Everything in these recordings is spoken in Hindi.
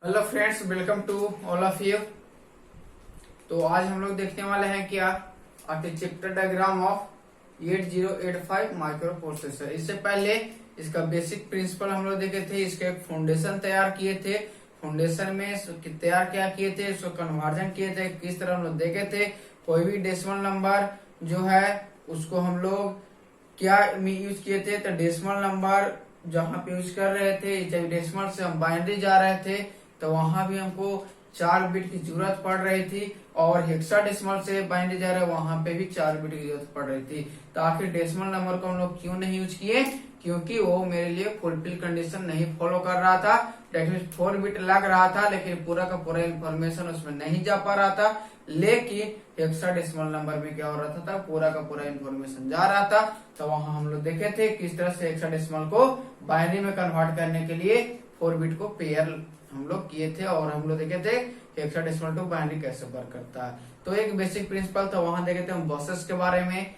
Hello friends, welcome to all of you. तो आज हम लोग देखने वाले हैं क्या architecture diagram of 8085 microprocessor. इससे पहले इसका बेसिक प्रिंसिपल हम लोग देखे थे, इसके एक फाउंडेशन तैयार किए थे। फाउंडेशन में तैयार क्या किए थे, इसको कन्वर्जन किए थे, किस तरह हम लोग देखे थे। कोई भी डेसिमल नंबर जो है उसको हम लोग क्या यूज किए थे, तो डेसिमल नंबर जहां पे यूज कर रहे थे, जब डेसिमल से हम बाइनरी जा रहे थे तो वहां भी हमको 4 बिट की जरूरत पड़ रही थी, और हेक्साडेसिमल से बाइनरी जा रहे वहां पे भी 4 बिट की जरूरत पड़ रही थी। तो आखिर डेसिमल नंबर को हम लोग क्यों नहीं यूज किए, क्योंकि वो मेरे लिए फुलफिल कंडीशन नहीं फॉलो कर रहा था। डेट मीन 4 बिट लग रहा था, लेकिन पूरा का पूरा इंफॉर्मेशन उसमें नहीं जा पा रहा था। लेकिन हेक्साडेसिमल नंबर में क्या हो रहा था, पूरा का पूरा इंफॉर्मेशन जा रहा था। तो वहां हम लोग देखे थे किस तरह से हेक्साडेसिमल को बाइनरी में कन्वर्ट करने के लिए 4 बिट को पेयर हम लोग किए थे, और हम लोग देखे थे हेक्साडेसिमल टू बाइनरी कैसे वर्क करता है। तो एक बेसिक प्रिंसिपल था, वहां देखे थे हम बसेस के बारे में।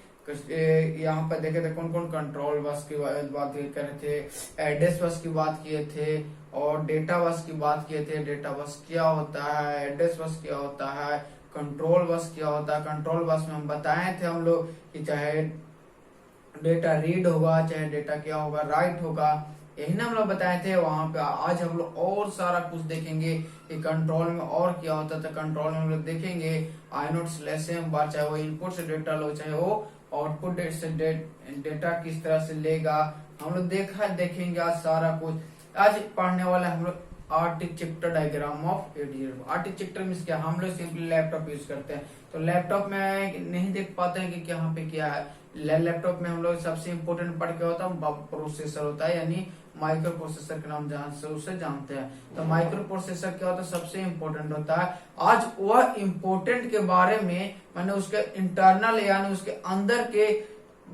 यहाँ पर देखे थे कौन कौन कंट्रोल बस की बात कर रहे थे, एड्रेस बस की बात किए थे, और डेटा बस की बात किए थे। डेटा बस क्या होता है, एड्रेस बस क्या होता है, कंट्रोल बस क्या होता है। कंट्रोल बस में हम बताए थे हम लोग कि चाहे डेटा रीड होगा, चाहे डेटा क्या होगा, राइट होगा, यही ना हम लोग बताए थे वहां पे। आज हम लोग और सारा कुछ देखेंगे कि कंट्रोल में और क्या होता था। कंट्रोल में हम लोग देखेंगे आइनोड स्लैश एम बार, चाहे वो इनपुट से डेटा लो, चाहे वो आउटपुट से डेटा किस तरह से लेगा, हम लोग देखेंगे आज सारा कुछ। आज पढ़ने वाला हम लोग architecture diagram of 8085। Architecture means क्या, हम लोग सिंपली लैपटॉप यूज करते हैं, तो लैपटॉप में नहीं देख पाते हैं कि यहाँ पे क्या है। लैपटॉप में हम लोग सबसे इम्पोर्टेंट पढ़ के होता है प्रोसेसर होता है, यानी माइक्रो प्रोसेसर के नाम से उसे जानते हैं। तो माइक्रो प्रोसेसर क्या होता है, सबसे इम्पोर्टेंट होता है। आज वह इम्पोर्टेंट के बारे में मैंने उसके इंटरनल यानी उसके अंदर के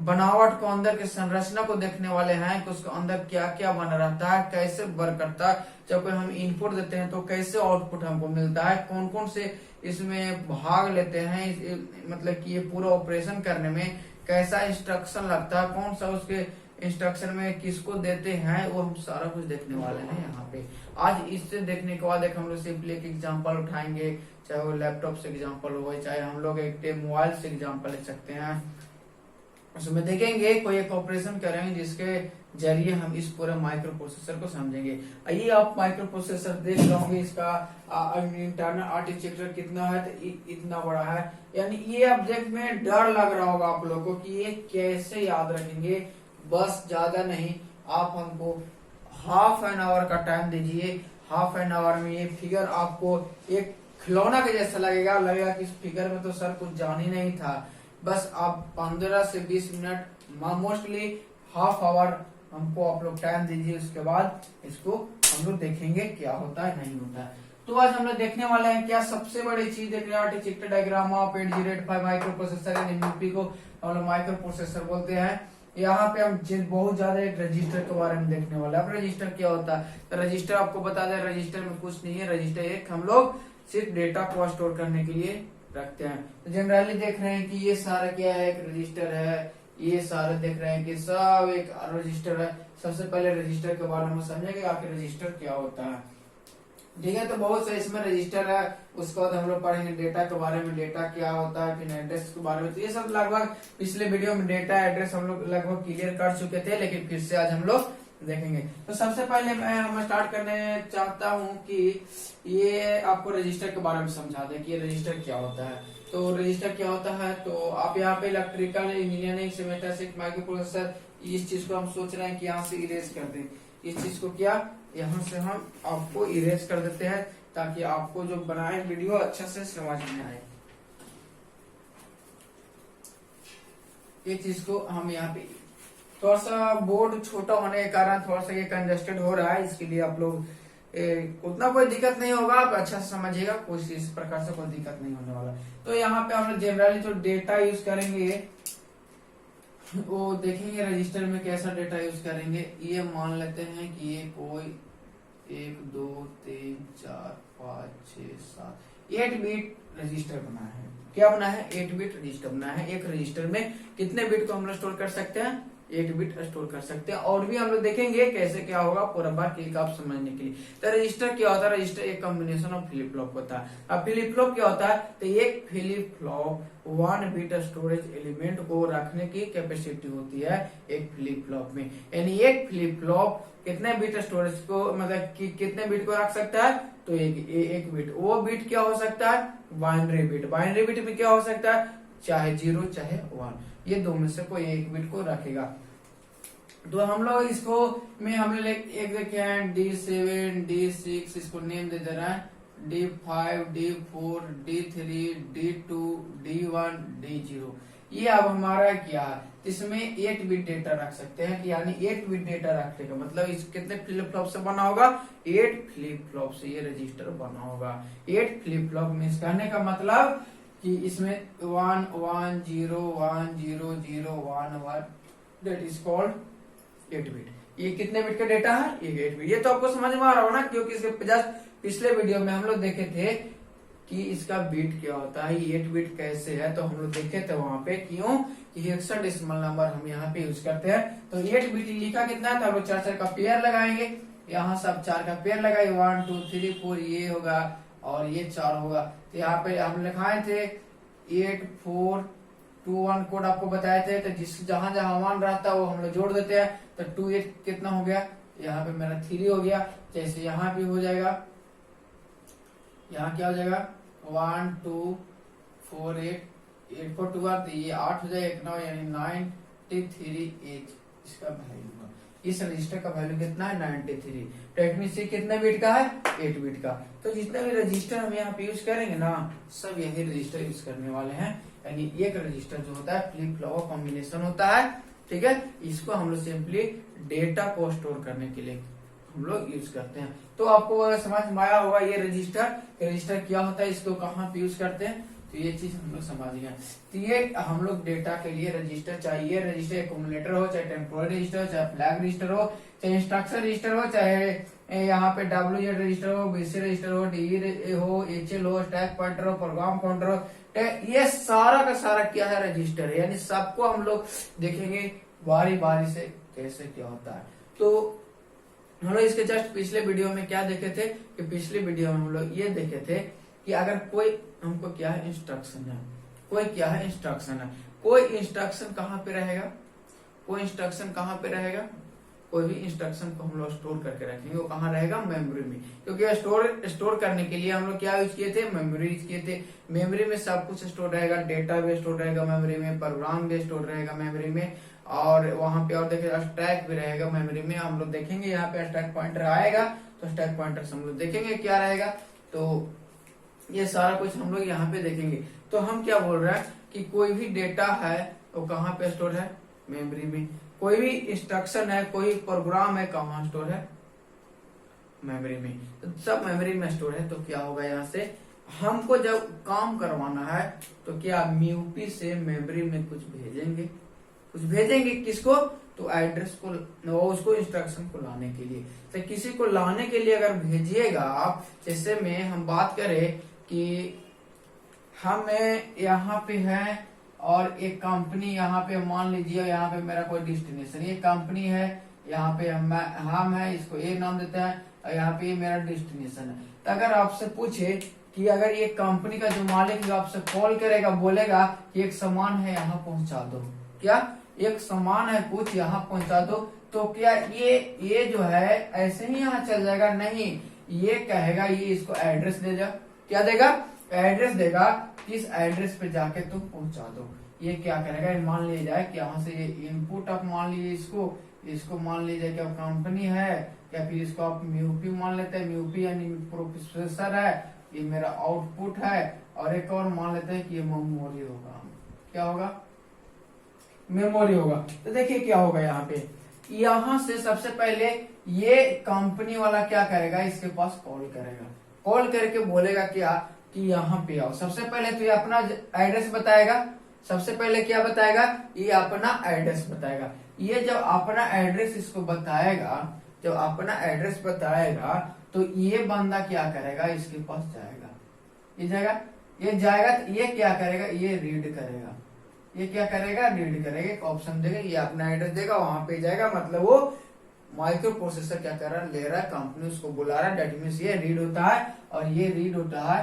बनावट को, अंदर के संरचना को देखने वाले हैं कि उसके अंदर क्या क्या बना रहता है, कैसे वर्क करता है। जब कोई हम इनपुट देते हैं तो कैसे आउटपुट हमको मिलता है, कौन कौन से इसमें भाग लेते हैं, मतलब कि ये पूरा ऑपरेशन करने में कैसा इंस्ट्रक्शन लगता है, कौन सा उसके इंस्ट्रक्शन में किसको देते हैं, वो हम सारा कुछ देखने वाले हैं यहाँ पे। आज इससे देखने के बाद हम लोग सिंपली एक एग्जांपल उठाएंगे, चाहे वो लैपटॉप से एग्जांपल हो, चाहे हम लोग एक मोबाइल से एग्जांपल ले सकते हैं। उसमें देखेंगे कोई एक ऑपरेशन करेंगे जिसके जरिए हम इस पूरे माइक्रो प्रोसेसर को समझेंगे। ये आप माइक्रो प्रोसेसर देख रहे होंगे, इसका इंटरनल आर्किटेक्चर कितना है, तो इतना बड़ा है। यानी ये ऑब्जेक्ट में डर लग रहा होगा आप लोगों को कि ये कैसे याद रखेंगे। बस ज्यादा नहीं, आप हमको हाफ एन आवर का टाइम दीजिए। हाफ एन आवर में ये फिगर आपको एक खिलौना के जैसा लगेगा कि इस फिगर में तो सर कुछ जान ही नहीं था। बस आप 15 से 20 मिनट, मोस्टली हाफ आवर हमको आप लोग टाइम दीजिए। उसके बाद इसको हम लोग देखेंगे क्या होता है नहीं होता है। तो आज हम लोग देखने वाले हैं क्या, सबसे बड़ी चीज देख रहे हैं architecture diagram of 8085 micro processor, यानी यूपी को हम लोग माइक्रो प्रोसेसर बोलते हैं। यहाँ पे हम बहुत ज्यादा एक रजिस्टर के बारे में देखने वाले हैं। अब रजिस्टर क्या होता है, तो रजिस्टर आपको बता दें, रजिस्टर में कुछ नहीं है। रजिस्टर एक हम लोग सिर्फ डेटा को स्टोर करने के लिए रखते हैं। तो जनरली देख रहे हैं कि ये सारा क्या है, एक रजिस्टर है। ये सारे देख रहे हैं कि सब एक रजिस्टर है। सबसे पहले रजिस्टर के बारे में समझेंगे आखिर रजिस्टर क्या होता है, ठीक है। तो बहुत से इसमें रजिस्टर है। उसके बाद हम लोग पढ़ेंगे डेटा के बारे में, डेटा क्या होता है, फिर एड्रेस के बारे में। तो ये सब लगभग पिछले वीडियो में डेटा एड्रेस हम लोग लगभग क्लियर कर चुके थे, लेकिन फिर से आज हम लोग देखेंगे। तो सबसे पहले हम स्टार्ट करने चाहता हूँ कि ये आपको रजिस्टर के बारे में समझा दें कि ये रजिस्टर क्या होता है। तो रजिस्टर क्या होता है, तो आप यहाँ पे electrical engineering semester 6 micro processor, इस चीज को हम सोच रहे हैं कि यहाँ से इरेज कर दें। इस चीज को क्या, यहाँ से हम आपको इरेज कर देते हैं, ताकि आपको जो बनाए वीडियो अच्छा से समझ में आए। ये चीज को हम यहाँ पे, थोड़ा सा बोर्ड छोटा होने के कारण थोड़ा सा ये कंजेस्टेड हो रहा है, इसके लिए आप लोग उतना कोई दिक्कत नहीं होगा, आप अच्छा से समझिएगा, कोई इस प्रकार से कोई दिक्कत नहीं होने वाला। तो यहाँ पे हम लोग जनरली जो डेटा यूज करेंगे वो देखेंगे रजिस्टर में कैसा डेटा यूज करेंगे। ये मान लेते हैं कि ये कोई 1 2 3 4 5 6 7 8 बिट रजिस्टर बना है। क्या बना है, 8 बिट रजिस्टर बना है। एक रजिस्टर में कितने बिट को हम लोग स्टोर कर सकते हैं, 8 बिट स्टोर कर सकते हैं। और भी हम लोग देखेंगे कैसे क्या होगा पूरा बार क्लिक आप समझने के लिए। तो रजिस्टर क्या होता है, रजिस्टर एक कॉम्बिनेशन ऑफ फ्लिप फ्लॉप होता है। अब फ्लिप फ्लॉप क्या होता है, तो एक flip flop 1 bit storage element को रखने की कैपेसिटी होती है एक फ्लिप फ्लॉप में। यानी एक फ्लिप फ्लॉप कितने बिट स्टोरेज को मतलब कितने बिट को रख सकता है, तो एक बिट। वो बिट क्या हो सकता है, बाइनरी बिट। बाइनरी बिट में क्या हो सकता है, चाहे 0 चाहे 1, ये दो में से कोई एक बिट को रखेगा। तो हम लोग इसको में हमने एक देखे हैं D7 D6, इसको नेम दे रहा है D5 D4 D3 D2 D1 D0। ये अब हमारा क्या है, इसमें 8 बिट डेटा रख सकते हैं, यानी 8 बिट डेटा रखने का मतलब इस कितने फ्लिप फ्लॉप से बना होगा, 8 फ्लिप फ्लॉप से ये रजिस्टर बना होगा। 8 फ्लिप फ्लॉप में कहने का मतलब कि इसमें 1 1 0 1 0 0 1 1 दैट इज कॉल्ड 8 बिट। ये कितने बिट का डेटा है, ये 8 बिट। ये तो आपको समझ में आ रहा हो ना, क्योंकि इसके जस्ट पिछले वीडियो में हम लोग देखे थे कि इसका बिट क्या होता है, 8 बिट कैसे है, तो हम लोग देखे थे वहां पे क्यों कि हेक्साडेसिमल नंबर हम यहाँ पे यूज करते हैं। तो 8 बिट लिखा कितना है, तो हम लोग 4 4 का पेयर लगाएंगे, यहाँ सब 4 का पेयर लगाए 1 2 3 4 ये होगा और ये 4 होगा। तो यहाँ पे हम लिखाए थे 8 4 2 1 कोड आपको बताए थे। तो जिस जहां जहां 1 रहता है वो हम लोग जोड़ देते हैं। तो 2 8 कितना हो गया, यहाँ पे मेरा 3 हो गया। जैसे यहाँ पे हो जाएगा, यहाँ क्या हो जाएगा 1 2 4 8 8 4 2 1, तो ये 8 हो जाएगा, 1 9 यानी 93 इसका वैल्यू होगा। इस रजिस्टर का वैल्यू कितना है 93। तो इट मीन कितने बिट का है, 8 बिट का। तो जितने भी रजिस्टर हम यहाँ पे यूज करेंगे ना, सब यही रजिस्टर यूज करने वाले हैं। यानी एक रजिस्टर जो होता है फ्लिप फ्लॉप कॉम्बिनेशन होता है, ठीक है। इसको हम लोग सिंपली डेटा को स्टोर करने के लिए हम लोग यूज करते हैं। तो आपको समझ में आया होगा ये रजिस्टर क्या होता है, इसको कहाँ पे यूज करते हैं, तो ये चीज हम लोग समझ गए। तो ये हम लोग डेटा के लिए रजिस्टर चाहिए। रजिस्टर एक्यूमुलेटर हो, चाहे टेम्पोररी रजिस्टर हो, चाहे फ्लैग रजिस्टर हो, चाहे इंस्ट्रक्शन रजिस्टर हो, चाहे यहाँ पे WZ रजिस्टर हो, BC रजिस्टर हो, DE हो, HL हो, स्टैक पॉइंटर हो, प्रोग्राम काउंटर हो, ये सारा का सारा क्या है, रजिस्टर है। यानी सबको हम लोग देखेंगे बारी बारी से कैसे क्या होता है। तो हम लोग इसके जस्ट पिछले वीडियो में क्या देखे थे कि पिछले वीडियो में हम लोग ये देखे थे कि अगर कोई हमको क्या है इंस्ट्रक्शन है, कोई क्या है इंस्ट्रक्शन है, कोई इंस्ट्रक्शन कहाँ पे रहेगा, कोई इंस्ट्रक्शन कहाँ पे रहेगा, कोई भी इंस्ट्रक्शन को हम लोग स्टोर करके रखेंगे, वो कहाँ रहेगा, मेमोरी में। क्योंकि स्टोर करने के लिए हम लोग क्या यूज किए थे, मेमोरी यूज किए थे। मेमोरी में सब कुछ स्टोर रहेगा, डेटा भी स्टोर रहेगा मेमोरी में, प्रोग्राम भी स्टोर रहेगा मेमोरी में, और वहां पे और देखिए स्टैक भी रहेगा मेमोरी में। हम लोग देखेंगे यहाँ पे स्टैक पॉइंटर आएगा, तो स्टैक पॉइंटर हम लोग देखेंगे क्या रहेगा। तो ये सारा कुछ हम लोग यहाँ पे देखेंगे। तो हम क्या बोल रहे हैं कि कोई भी डेटा है वो कहाँ पे स्टोर है, मेमोरी में। कोई भी इंस्ट्रक्शन है, कोई प्रोग्राम है, कहाँ स्टोर है, मेमोरी में। तो सब मेमोरी में स्टोर है। तो क्या होगा, यहाँ से हमको जब काम करवाना है तो क्या म्यूपी से मेमोरी में कुछ भेजेंगे किसको, तो एड्रेस को, उसको इंस्ट्रक्शन को लाने के लिए। तो किसी को लाने के लिए अगर भेजिएगा आप, जैसे में हम बात करें कि हम यहाँ पे है और एक कंपनी यहाँ पे मान लीजिए, यहाँ पे मेरा कोई डेस्टिनेशन, ये कंपनी है, यहाँ पे हम है, इसको ए नाम देते हैं, और यहाँ पे ये मेरा डेस्टिनेशन है। तो अगर आपसे पूछे कि अगर ये कंपनी का जो मालिक जो आपसे कॉल करेगा, बोलेगा कि एक सामान है यहाँ पहुंचा दो, क्या एक सामान है कुछ यहाँ पहुंचा दो, तो क्या ये जो है ऐसे ही यहाँ चल जाएगा, नहीं, ये कहेगा ये इसको एड्रेस दे जा, क्या देगा, एड्रेस देगा, किस एड्रेस पे जाके तुम पहुंचा दो। ये क्या करेगा, मान लिया जाए कि यहाँ से ये इनपुट आप मान लीजिए, इसको मान लीजिए कि कंपनी है, या फिर इसको आप म्यूपी मान लेते हैं, म्यूपी यानी प्रोसेसर है, ये मेरा आउटपुट है, और एक और मान लेते हैं कि ये मेमोरी होगा, क्या होगा, मेमोरी होगा। तो देखिए क्या होगा, यहाँ से सबसे पहले ये कंपनी वाला क्या करेगा, इसके पास कॉल करेगा, कॉल करके बोलेगा क्या कि यहाँ पे आओ। सबसे पहले तो ये अपना एड्रेस बताएगा, सबसे पहले क्या बताएगा, ये अपना एड्रेस बताएगा। ये जब अपना एड्रेस इसको बताएगा, जब अपना एड्रेस बताएगा तो ये बंदा क्या करेगा, इसके पास जाएगा, ये जाएगा तो ये क्या करेगा, ये रीड करेगा, ये क्या करेगा, रीड करेगा, एक ऑप्शन देगा, ये अपना एड्रेस देगा, वहां पे जाएगा, मतलब वो माइक्रो प्रोसेसर क्या कर रहा है, ले रहा है, कंपनी उसको बुला रहा है, डेट मीन्स ये रीड होता है, और ये रीड होता है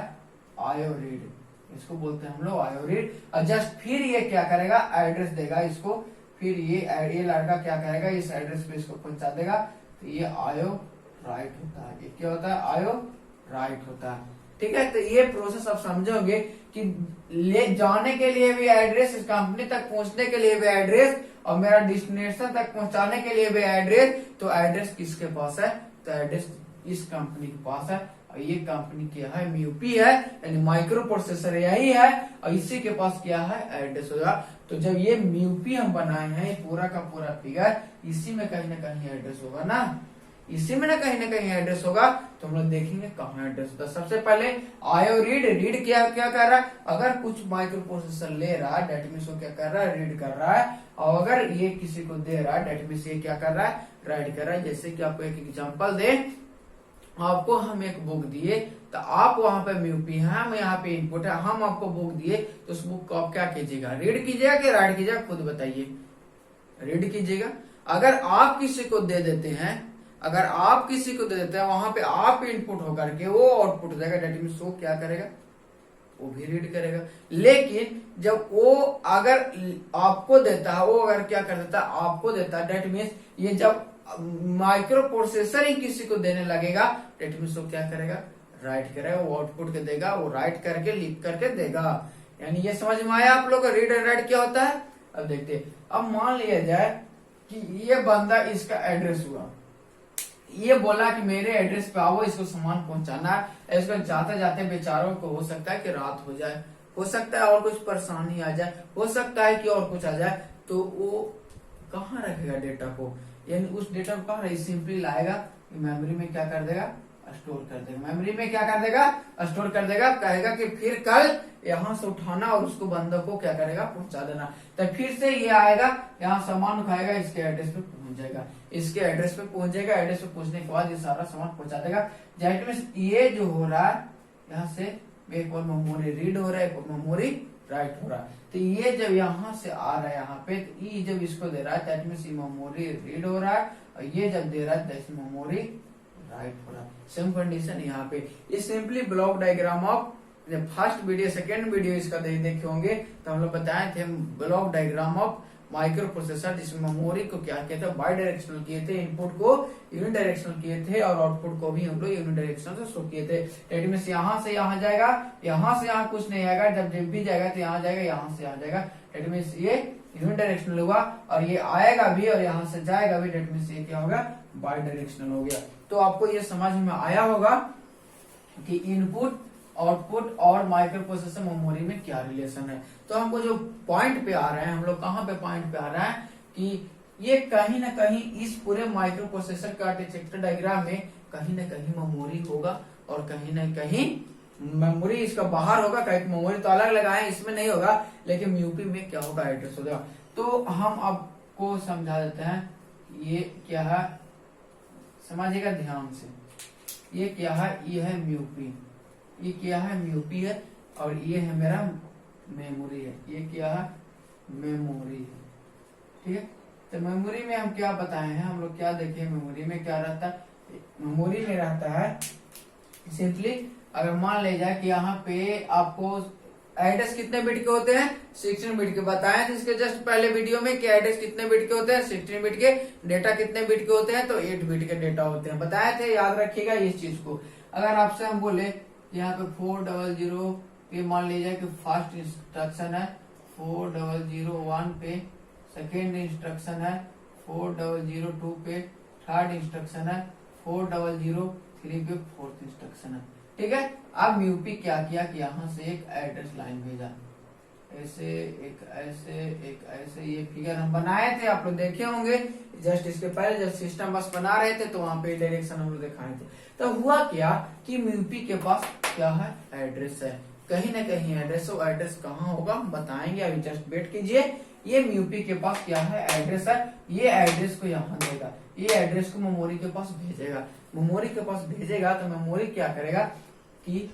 आयो रीड, इसको बोलते हैं हम लोग आयो रीड। और जस्ट फिर ये क्या करेगा, एड्रेस देगा इसको, फिर ये लड़का क्या करेगा, इस एड्रेस पे इसको पहुंचा देगा, तो ये आयो राइट होता है, ये क्या होता है, आयो राइट होता है। ठीक है, तो ये प्रोसेस आप समझोगे कि ले जाने के लिए भी एड्रेस, इस कंपनी तक पहुंचने के लिए भी एड्रेस, और मेरा डेस्टिनेशन तक पहुंचाने के लिए भी एड्रेस। तो एड्रेस किसके पास है, तो एड्रेस इस कंपनी के पास है, और ये कंपनी क्या है, म्यूपी है, यानी माइक्रो प्रोसेसर यही है, और इसी के पास क्या है, एड्रेस होगा। तो जब ये म्यूपी हम बनाए हैं, ये पूरा का पूरा फिगर, इसी में कहीं ना कहीं एड्रेस होगा ना, इसी में ना कहीं एड्रेस होगा। तो हम लोग देखेंगे कहाँ एड्रेस होता है। सबसे पहले आयो रीड, रीड क्या कर रहा है, अगर कुछ माइक्रो प्रोसेसर ले रहा है, डेट मीन्स वो क्या कर रहा है, रीड कर रहा है, और अगर ये किसी को दे रहा है, डेट मीन्स ये क्या कर रहा है, राइट कर रहा है। जैसे कि आपको एक एग्जांपल दे, आपको हम एक बुक दिए, तो आप वहां पे म्यूपी हैं, हम यहाँ पे इनपुट है, हम आपको बुक दिए, तो उस बुक को आप क्या कीजिएगा, रीड कीजिएगा कि राइट कीजिएगा, खुद बताइए, रीड कीजिएगा। अगर आप किसी को दे देते हैं, अगर आप किसी को दे देते हैं, वहां पे आप इनपुट होकर के वो आउटपुट देगा, डेट मीन्स वो क्या करेगा, वो भी रीड करेगा। लेकिन जब वो अगर आपको देता है, वो अगर क्या कर देता है, आपको देता है, डेट मीन्स ये जब माइक्रो प्रोसेसर ही किसी को देने लगेगा, डेट मीन्स वो क्या करेगा, राइट करेगा, वो आउटपुट के देगा, वो राइट करके लिख करके देगा। यानी ये समझ में आया आप लोग को, रीड एंड राइट क्या होता है। अब देखते हैं, अब मान लिया जाए कि ये बंदा, इसका एड्रेस हुआ, ये बोला कि मेरे एड्रेस पे आओ, इसको सामान पहुंचाना है, इसको जाते जाते बेचारों को हो सकता है कि रात हो जाए, हो सकता है और कुछ परेशानी आ जाए, हो सकता है कि और कुछ आ जाए, तो वो कहाँ रखेगा डेटा को, यानी उस डेटा को कहाँ सिंपली लाएगा, मेमोरी में क्या कर देगा, स्टोर कर देगा, मेमोरी में क्या कर देगा, स्टोर कर देगा, कहेगा कि फिर कल यहाँ से उठाना और उसको बंदर को क्या करेगा, पहुंचा देना। तो फिर से ये आएगा, यहाँ सामान उठाएगा, इसके एड्रेस पे पहुंच जाएगा, इसके एड्रेस पे पहुंच जाएगा, एड्रेस पे पहुंचने के बाद ये सारा सामान पहुंचा देगा। जैसे में ये जो हो रहा है, यहाँ से एक और मेमोरी रीड हो रहा है, एक और मेमोरी राइट हो रहा है। तो ये जब यहाँ से आ रहा है यहाँ पे, तो ये जब इसको दे रहा है, दैट मींस मेमोरी रीड हो रहा है, और ये जब दे रहा है, दैट मेमोरी राइट हो रहा है। सेम कंडीशन यहाँ पे, ये simply block diagram of, first video second video इसका देखे होंगे, तो हम लोग बताए थे block diagram of micro processor, जिसमें मेमोरी को क्या किया था, बाई डायरेक्शनल किए थे, इनपुट को यूनिडायरेक्शनल किए थे, और आउटपुट को भी हम लोग यूनिडायरेक्शनल से शो किए थे। डेट मींस यहाँ से यहाँ जाएगा, यहाँ से यहाँ कुछ नहीं आएगा, जब भी जाएगा तो यहाँ जाएगा, यहाँ से यहाँ जाएगा, डेट मींस ये यूनिडायरेक्शनल हुआ, और ये आएगा भी और यहाँ से जाएगा भी, डेट मींस ये क्या होगा, बाई डायरेक्शनल हो गया। तो आपको ये समझ में आया होगा कि इनपुट, आउटपुट और माइक्रो प्रोसेसर मेमोरी में क्या रिलेशन है। तो हमको जो पॉइंट पे आ रहे हैं, हम लोग कहाँ पे पॉइंट पे आ रहा है कि ये कहीं ना कहीं इस पूरे माइक्रो प्रोसेसर का आर्किटेक्चर डायग्राम में कहीं ना कहीं मेमोरी होगा, और कहीं ना कहीं मेमोरी इसका बाहर होगा, कहीं मेमोरी तो अलग लगाए, इसमें नहीं होगा, लेकिन म्यूपी में क्या होगा, एड्रेस होगा। तो हम आपको समझा देते हैं, ये क्या है, समझिएगा ध्यान से, ये क्या है, ये है म्यूपी, ये क्या है, म्यूपी है, और ये है मेरा मेमोरी है, ये क्या है, मेमोरी है। ठीक है, तो मेमोरी में हम क्या बताए हैं, हम लोग क्या देखे, मेमोरी में क्या रहता है, मेमोरी में रहता है सिंपली, अगर मान ले जाए कि यहाँ पे आपको एड्रेस कितने बिट के होते हैं, 16 बिट के बताए थे इसके जस्ट पहले वीडियो में कि एड्रेस कितने बिट के होते हैं, 16 बिट के, डेटा कितने बिट के होते हैं, तो 8 बिट के डेटा होते हैं, बताए थे, याद रखिएगा इस चीज को। अगर आपसे हम बोले यहाँ पे 400 पे मान लीजिए कि फर्स्ट इंस्ट्रक्शन है, 4001 पे सेकेंड इंस्ट्रक्शन है, 4002 पे थर्ड इंस्ट्रक्शन है, 4003 पे फोर्थ इंस्ट्रक्शन है। ठीक है, अब म्यूपी क्या किया कि यहाँ से एक एड्रेस लाइन भेजा, ऐसे एक ऐसे एक ऐसे, ये फिगर हम बनाए थे, आप लोग देखे होंगे जस्ट इसके पहले जब सिस्टम बस बना रहे थे, तो वहां पे डायरेक्शन हम लोग दिखाए थे। तो हुआ क्या कि म्यूपी के पास क्या है, एड्रेस है, कहीं ना कहीं एड्रेस हो, एड्रेस कहाँ होगा हम बताएंगे, अभी जस्ट वेट कीजिए। ये म्यूपी के पास क्या है, एड्रेस है, ये एड्रेस को यहाँ देगा, ये एड्रेस को मेमोरी के पास भेजेगा, मेमोरी के पास भेजेगा, तो मेमोरी क्या करेगा कि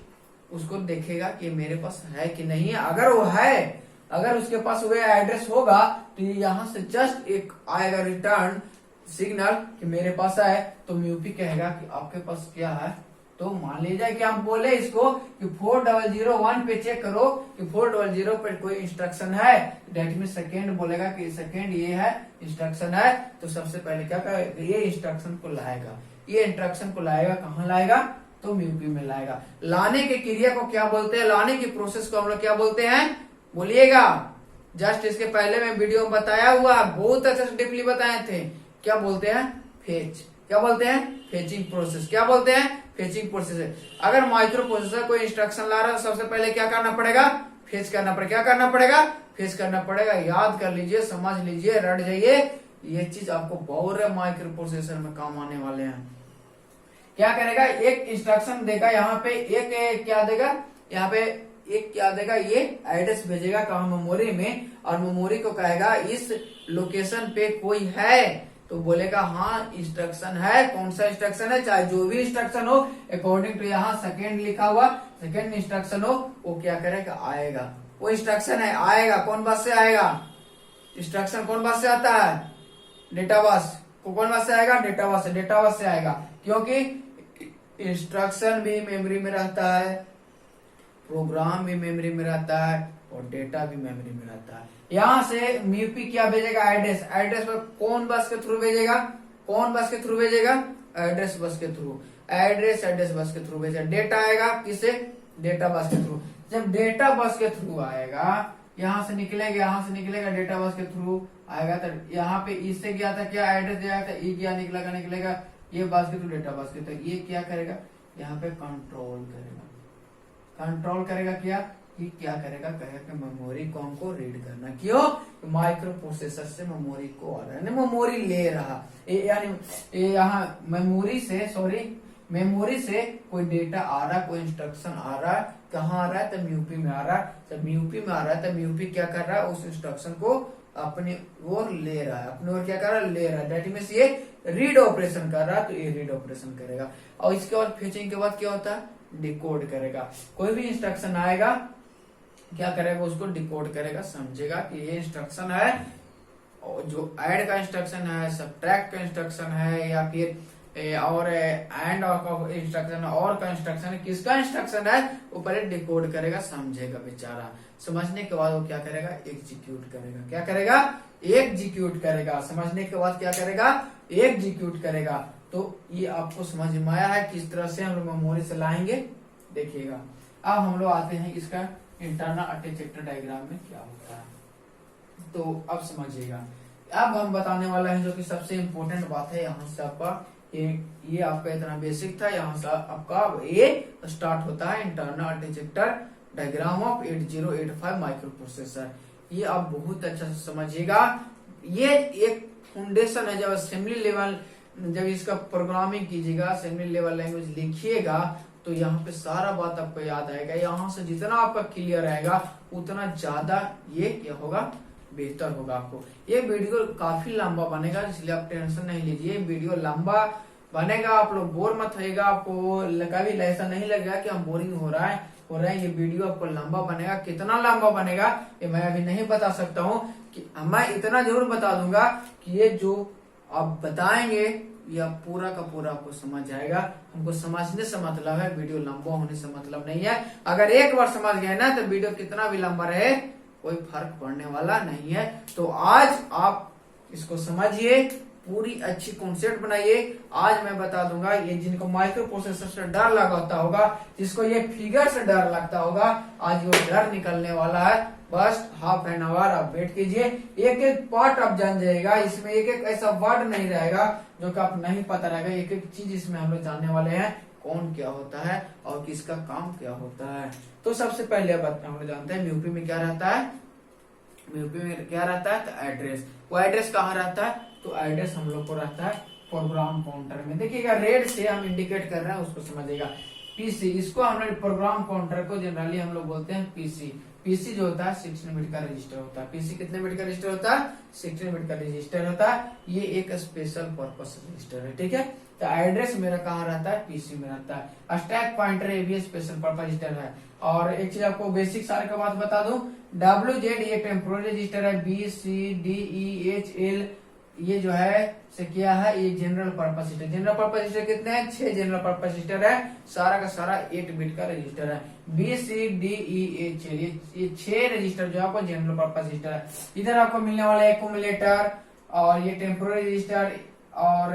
उसको देखेगा कि मेरे पास है कि नहीं है, अगर वो है अगर उसके पास वो एड्रेस होगा तो ये यहाँ से जस्ट एक आएगा रिटर्न सिग्नल कि मेरे पास आए, तो म्यूपी कहेगा कि आपके पास क्या है। तो मान लीजिए कि हम बोले इसको कि 4001 पे चेक करो कि 400 पे कोई इंस्ट्रक्शन है, डेट में सेकेंड बोलेगा कि सेकेंड ये है इंस्ट्रक्शन है, तो सबसे पहले क्या करेगा, ये इंस्ट्रक्शन को लाएगा। ये इंस्ट्रक्शन को लाएगा, कहाँ लाएगा, तो म्यूपी में लाएगा। लाने की क्रिया को क्या बोलते हैं, लाने की प्रोसेस को हम लोग क्या बोलते हैं, बोलिएगा। जस्ट इसके पहले मैं वीडियो में बताया हुआ, बहुत अच्छे से डीपली बताए थे। क्या बोलते हैं, फेच। क्या बोलते हैं, फेचिंग प्रोसेस। क्या बोलते हैं, फेचिंग प्रोसेस। अगर माइक्रो प्रोसेसर कोई इंस्ट्रक्शन ला रहा है तो सबसे पहले क्या करना पड़ेगा, फेच करना पड़ेगा। क्या करना पड़ेगा, फेच करना पड़ेगा। याद कर लीजिए, समझ लीजिए, रट जाइए, ये चीज आपको बहुत माइक्रो प्रोसेसर में काम आने वाले हैं। क्या करेगा, एक इंस्ट्रक्शन देगा, यहाँ पे एक क्या देगा, यहाँ पे एक क्या देगा, ये एड्रेस भेजेगा कहा, मेमोरी में, और मेमोरी को कहेगा इस लोकेशन पे कोई है, तो बोलेगा हाँ इंस्ट्रक्शन है। कौन सा इंस्ट्रक्शन है, चाहे जो भी इंस्ट्रक्शन हो, अकॉर्डिंग टू यहाँ सेकेंड लिखा हुआ, सेकेंड इंस्ट्रक्शन हो, वो क्या करेगा, आएगा। वो इंस्ट्रक्शन है, आएगा। कौन बस से आएगा, इंस्ट्रक्शन कौन बस से आता है, डेटा बस। कौन बस से आएगा, डेटा बस से। डेटा बस से आएगा, क्योंकि इंस्ट्रक्शन भी मेमोरी में रहता है, प्रोग्राम भी मेमोरी में रहता है, और डेटा भी मेमोरी में रहता है। यहां से म्यूपी क्या भेजेगा, एड्रेस। एड्रेस पर कौन बस के थ्रू भेजेगा, कौन बस के थ्रू भेजेगा, एड्रेस बस के थ्रू। एड्रेस बस के थ्रू भेजेगा। डेटा आएगा किसे, डेटा बस के थ्रू। जब डेटा बस के थ्रू आएगा, यहाँ से निकलेगा डेटा बस के थ्रू आएगा, तो यहाँ पे इससे गया था क्या, एड्रेस दिया था, ई क्या निकलेगा ये बस के थ्रू, डेटा बस के थ्रू। ये क्या करेगा, यहाँ पे कंट्रोल करेगा क्या, कि क्या करेगा, कहेगा मेमोरी को हमको रीड करना। क्यों, माइक्रो प्रोसेसर से मेमोरी को आ रहा है, मेमोरी ले रहा, यानी यहाँ मेमोरी से कोई डेटा आ रहा, कोई इंस्ट्रक्शन आ रहा है, कहाँ आ रहा है, तो म्यूपी में आ रहा है। जब म्यूपी में आ रहा है तो म्यूपी क्या कर रहा है, उस इंस्ट्रक्शन को अपनी ओर ले रहा है, अपनी ओर क्या कर रहा है, ले रहा है। दैट मींस ये रीड ऑपरेशन कर रहा है, तो ये रीड ऑपरेशन करेगा। और इसके बाद फेचिंग के बाद क्या होता है, डिकोड करेगा। कोई भी इंस्ट्रक्शन आएगा, क्या करेगा, उसको डिकोड करेगा, समझेगा कि ये इंस्ट्रक्शन है, जो ऐड का इंस्ट्रक्शन है, सब्ट्रैक्ट का इंस्ट्रक्शन है, या फिर और एंड का इंस्ट्रक्शन, और का इंस्ट्रक्शन है, किसका इंस्ट्रक्शन है, वो पहले डिकोड करेगा, समझेगा बेचारा। समझने के बाद वो क्या करेगा, एग्जीक्यूट करेगा। क्या करेगा, एग्जीक्यूट करेगा। समझने के बाद क्या करेगा, एग्जीक्यूट करेगा। तो ये आपको समझ में आया है किस तरह से हम लोग मेमोरी से लाएंगे, देखिएगा। अब हम लोग आते हैं इसका इंटरनल आर्किटेक्चर डायग्राम में क्या होता है, तो अब समझिएगा। अब हम बताने वाला है जो कि सबसे इम्पोर्टेंट बात है, यहाँ से आपका ये आपका इतना बेसिक था, यहाँ से आपका ये स्टार्ट होता है internal architecture diagram of 8085 micro processor. ये आप बहुत अच्छा से समझिएगा। ये एक फाउंडेशन है। जब असेंबली लेवल, जब इसका प्रोग्रामिंग कीजिएगा, असेंबली लेवल लैंग्वेज लिखिएगा, तो यहाँ पे सारा बात आपको याद आएगा। यहाँ से जितना आपका क्लियर आएगा उतना ज्यादा ये क्या होगा, बेहतर होगा आपको। ये वीडियो काफी लंबा बनेगा, इसलिए आप टेंशन नहीं लीजिए। वीडियो लंबा बनेगा, आप लोग बोर मत होइएगा। आपको कभी ऐसा नहीं लगेगा कि हम बोरिंग हो रहा है। ये वीडियो आपको लंबा बनेगा। कितना लंबा बनेगा ये मैं अभी नहीं बता सकता हूँ। कि मैं इतना जरूर बता दूंगा कि ये जो आप बताएंगे यह पूरा का पूरा आपको समझ जाएगा। हमको समझने से मतलब है, वीडियो लंबा होने से मतलब नहीं है। अगर एक बार समझ गए ना तो वीडियो कितना भी लंबा रहे कोई फर्क पड़ने वाला नहीं है। तो आज आप इसको समझिए, पूरी अच्छी कॉन्सेप्ट बनाइए। आज मैं बता दूंगा, ये जिनको माइक्रो प्रोसेसर से डर लगता होगा, जिसको ये फिगर से डर लगता होगा, आज वो डर निकलने वाला है। बस हाफ एन आवर आप वेट कीजिए, एक एक पार्ट आप जान जाएगा। इसमें एक एक ऐसा वर्ड नहीं रहेगा जो कि आप नहीं पता रहेगा। एक एक चीज इसमें हम लोग जानने वाले हैं, कौन क्या होता है और किसका काम क्या होता है। तो सबसे पहले हम लोग जानते हैं म्यूपी में क्या रहता है। म्यूपी में क्या रहता है, तो एड्रेस। वो एड्रेस कहाँ रहता है, तो एड्रेस हम लोग को रहता है प्रोग्राम काउंटर में। देखिएगा रेड से हम इंडिकेट कर रहे हैं, उसको समझिएगा। पीसी, इसको हम लोग प्रोग्राम काउंटर को जनरली हम लोग बोलते हैं पीसी। पीसी जो होता है 16 बिट का रजिस्टर होता है। पीसी कितने बिट का रजिस्टर होता है, 16 बिट का रजिस्टर होता है। ये एक स्पेशल पर्पस रजिस्टर है, ठीक है। तो एड्रेस मेरा कहाँ रहता है, पीसी में रहता है। स्टैक पॉइंटर ये भी स्पेशल पर्पस रजिस्टर है। और एक चीज आपको बेसिक सारे का बात बता दूं, WZ ये टेम्पोररी रजिस्टर है, BCDEHL ये जो है से क्या है, ये general purpose register. General purpose register कितने हैं, 6 जनरल पर्पस रजिस्टर है, सारा का सारा 8 बिट का रजिस्टर है। BCDEHL ये 6 रजिस्टर जो आपको जनरल पर्पस रजिस्टर है। इधर आपको मिलने वाला है एक्यूमुलेटर और ये टेम्पोररी रजिस्टर और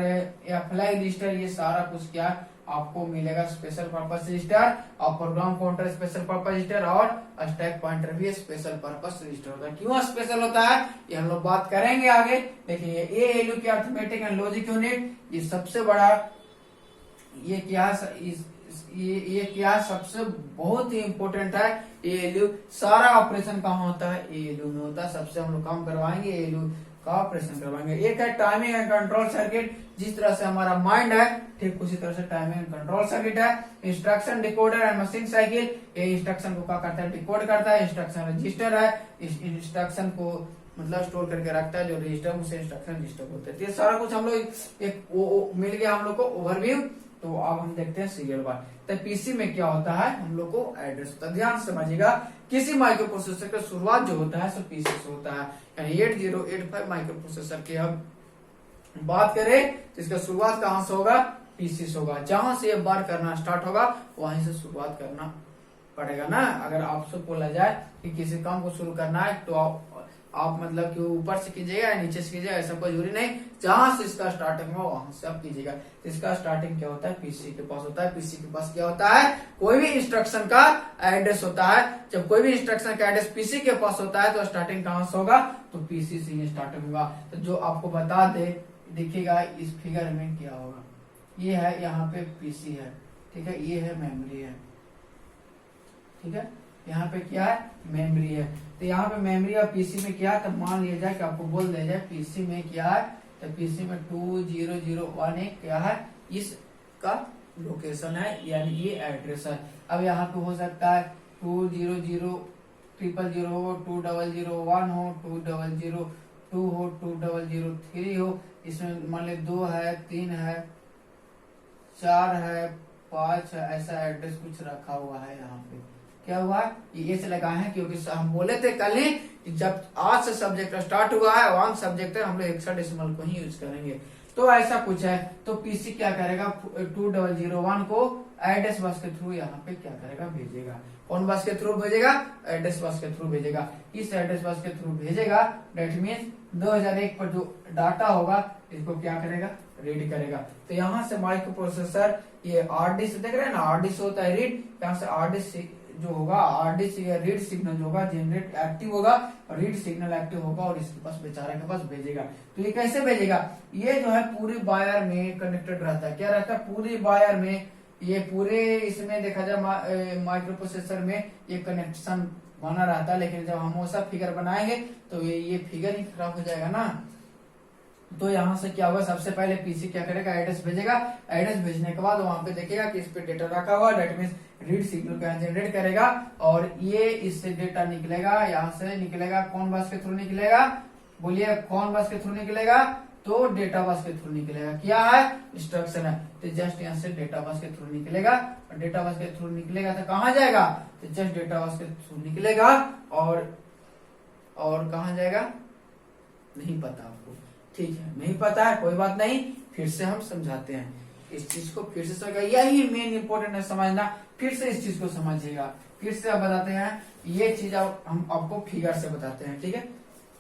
फ्लैग रजिस्टर, ये सारा कुछ क्या आपको मिलेगा स्पेशल पर्पस रजिस्टर, और program counter special purpose register और स्टैक पॉइंटर भी स्पेशल पर्पस रजिस्टर होता है। क्यों स्पेशल होता है ये हम लोग बात करेंगे आगे। देखिए ALU की अरिथमेटिक एंड लॉजिक यूनिट, ये सबसे बड़ा ये क्या ये क्या सबसे बहुत ही इंपॉर्टेंट है। ALU सारा ऑपरेशन कहाँ होता है, ALU में होता है। सबसे हम लोग काम करवाएंगे ALU का ऑपरेशन करवाएंगे। एक है टाइमिंग एंड कंट्रोल सर्किट, जिस तरह से हमारा माइंड है ठीक उसी तरह से टाइमिंग एंड कंट्रोल सर्किट है। Instruction decoder and machine cycle, ये इंस्ट्रक्शन को क्या करता है, डिकोड करता है। इंस्ट्रक्शन रजिस्टर है, इस इंस्ट्रक्शन को मतलब स्टोर करके रखता है, जो रजिस्टर उसे इंस्ट्रक्शन रजिस्टर बोलते हैं। ये सारा कुछ हम लोग एक मिल गया हम लोग को ओवरव्यू। तो अब हम देखते हैं सीरियल बार। तो पीसी में क्या होता है, हम लोग को एड्रेस होता है। ध्यान से समझिएगा, किसी माइक्रो प्रोसेसर का शुरुआत जो होता है सो पीसी से होता है। यानी 8085 माइक्रो प्रोसेसर की हम बात करें तो इसका शुरुआत कहां से होगा, पीसी से होगा। जहां से ये बार करना स्टार्ट होगा वहीं से शुरुआत करना पड़ेगा ना। अगर आपसे बोला जाए कि किसी काम को शुरू करना है तो आप मतलब कि ऊपर से कीजिएगा या नीचे से कीजिएगा, ऐसा कोई जरूरी नहीं। जहां से इसका स्टार्टिंग हो वहां से आप कीजिएगा। तो इसका स्टार्टिंग क्या होता है, पीसी के पास होता है। पीसी के पास क्या होता है, कोई भी इंस्ट्रक्शन का एड्रेस होता है। जब कोई भी इंस्ट्रक्शन का एड्रेस पीसी के पास होता है तो स्टार्टिंग कहां से होगा, तो पीसी से ही स्टार्टिंग होगा। तो जो आपको बता दे, देखिएगा इस फिगर में क्या होगा, ये है यहाँ पे पीसी है, ठीक है, ये है मेमोरी है, ठीक है, यहाँ पे क्या है, मेमोरी है। तो यहाँ पे मेमोरी और पीसी में क्या है, तो मान लिया जाए कि आपको बोल दिया जाए पीसी में क्या है, तो पीसी में 2001 क्या है, इसका लोकेशन है, यानी ये एड्रेस है। अब यहाँ पे हो सकता है 2000000 हो, 2001 हो, 2002 हो, 2003 हो। इसमें मान ली 2 है, 3 है, 4 है, 5 है, ऐसा एड्रेस कुछ रखा हुआ है। यहाँ पे क्या हुआ, ये से लगा है क्योंकि हम बोले थे कल ही कि जब आज से सब्जेक्ट स्टार्ट हुआ है, 1 सब्जेक्ट है, हम लोग हेक्साडेसिमल को ही यूज करेंगे। तो ऐसा कुछ है। तो पीसी क्या करेगा, 2001 को एड्रेस बस के थ्रू यहाँ पे क्या करेगा, भेजेगा। कौन बस के थ्रू भेजेगा, एड्रेस बस के थ्रू भेजेगा। इस एड्रेस बस के थ्रू भेजेगा, डेट मीन्स 2001 पर जो डाटा होगा इसको क्या करेगा, रीड करेगा। तो यहाँ से माइक्रो प्रोसेसर ये आरडी से देख रहे हैं ना, आरडी से होता है रीड, यहाँ से आरडी से जो होगा, आरडी से रीड सिग्नल जो होगा जनरेट एक्टिव होगा, और रीड सिग्नल एक्टिव होगा और इसके पास बेचारे के पास भेजेगा। तो ये कैसे भेजेगा, ये जो है पूरी वायर में कनेक्टेड रहता है। क्या रहता है, पूरी वायर में, ये पूरे इसमें देखा जाए माइक्रो प्रोसेसर में ये कनेक्शन बना रहता है। लेकिन जब हम वो सब फिगर बनाएंगे तो ये फिगर ही खराब हो जाएगा ना। तो यहाँ से क्या होगा, सबसे पहले पीसी क्या करेगा, एड्रेस भेजेगा। एड्रेस भेजने के बाद वहां पे देखेगा कि इस पे डेटा रखा हुआ, डेट मीन्स रीड सिग्नल का जनरेट करेगा, और ये इससे डेटा निकलेगा, यहाँ से निकलेगा, कौन बस के थ्रू निकलेगा, बोलिए कौन बस के थ्रू निकलेगा, तो डेटा बस के थ्रू निकलेगा। क्या है, इंस्ट्रक्शन है। तो जस्ट यहाँ से डेटा बस के थ्रू निकलेगा, और डेटा बस के थ्रू निकलेगा तो कहाँ जाएगा, तो जस्ट डेटा बस के थ्रू निकलेगा, और कहाँ जाएगा नहीं पता आपको, ठीक है, नहीं पता है, कोई बात नहीं, फिर से हम समझाते हैं इस चीज को, फिर से समझ, यही मेन इंपॉर्टेंट है समझना। फिर से इस चीज को समझिएगा, फिर से आप बताते हैं ये चीज, हम आपको फिगर से बताते हैं, ठीक है।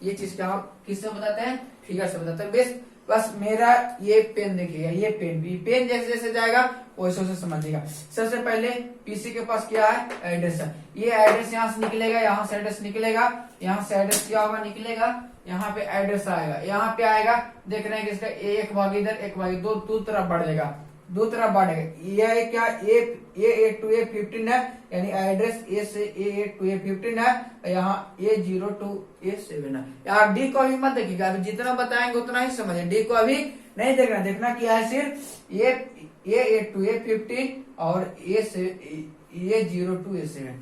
ये चीज क्या आप किससे बताते हैं, फिगर से बताते हैं। बस मेरा ये पेन देखिएगा, ये पेन भी, पेन जैसे जैसे जाएगा वैसे वैसे समझिएगा। सबसे पहले पीसी के पास क्या है, एड्रेस है। ये एड्रेस यहाँ से निकलेगा, यहाँ से एड्रेस निकलेगा, यहाँ से एड्रेस क्या होगा, निकलेगा, यहाँ पे एड्रेस आएगा, यहाँ पे आएगा, देख रहे हैं कि इसका एक भाग इधर, एक भाग दो तरफ बढ़ जाएगा, दो तरफ बढ़ेगा। ये क्या, A8 to A15 है, यानी एड्रेस A से A8 to A15 है, यहाँ A0 to A7 है। यार डी को अभी मत देखिएगा, अभी जितना बताएंगे उतना ही समझे, डी को अभी नहीं देखना, देखना क्या है, सिर्फ A8 to A15 और A0 to A7।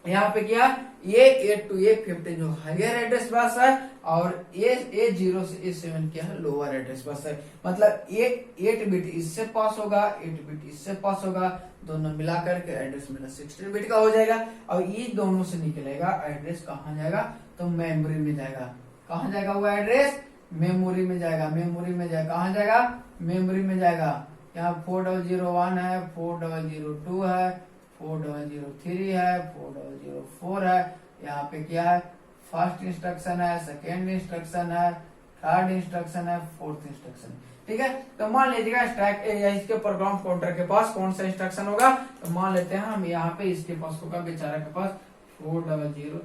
यहाँ पे क्या, A8 to A15 जो हायर एड्रेस बस है, और A0 से A7 क्या है, लोअर एड्रेस बस है। मतलब 8 बिट इससे पास होगा, 8 बिट इससे पास होगा, दोनों मिला करके एड्रेस मेरा 16 बिट का हो जाएगा। और ये दोनों से निकलेगा एड्रेस कहाँ जाएगा, तो मेमोरी में जाएगा। कहाँ जाएगा वो एड्रेस, मेमोरी में जाएगा। मेमोरी में जाएगा, कहाँ जाएगा, मेमोरी में जाएगा। यहाँ 4001 है, 4002 है, 4003 है, 4004 है। यहाँ पे क्या है, फर्स्ट इंस्ट्रक्शन है, सेकेंड इंस्ट्रक्शन है, थर्ड इंस्ट्रक्शन है, फोर्थ इंस्ट्रक्शन। ठीक है, तो मान लीजिएगा स्टैक इसके प्रोग्राम काउंटर के पास कौन सा इंस्ट्रक्शन होगा, तो मान लेते हैं हम यहाँ पे इसके पास होगा, बेचारा के पास 4003।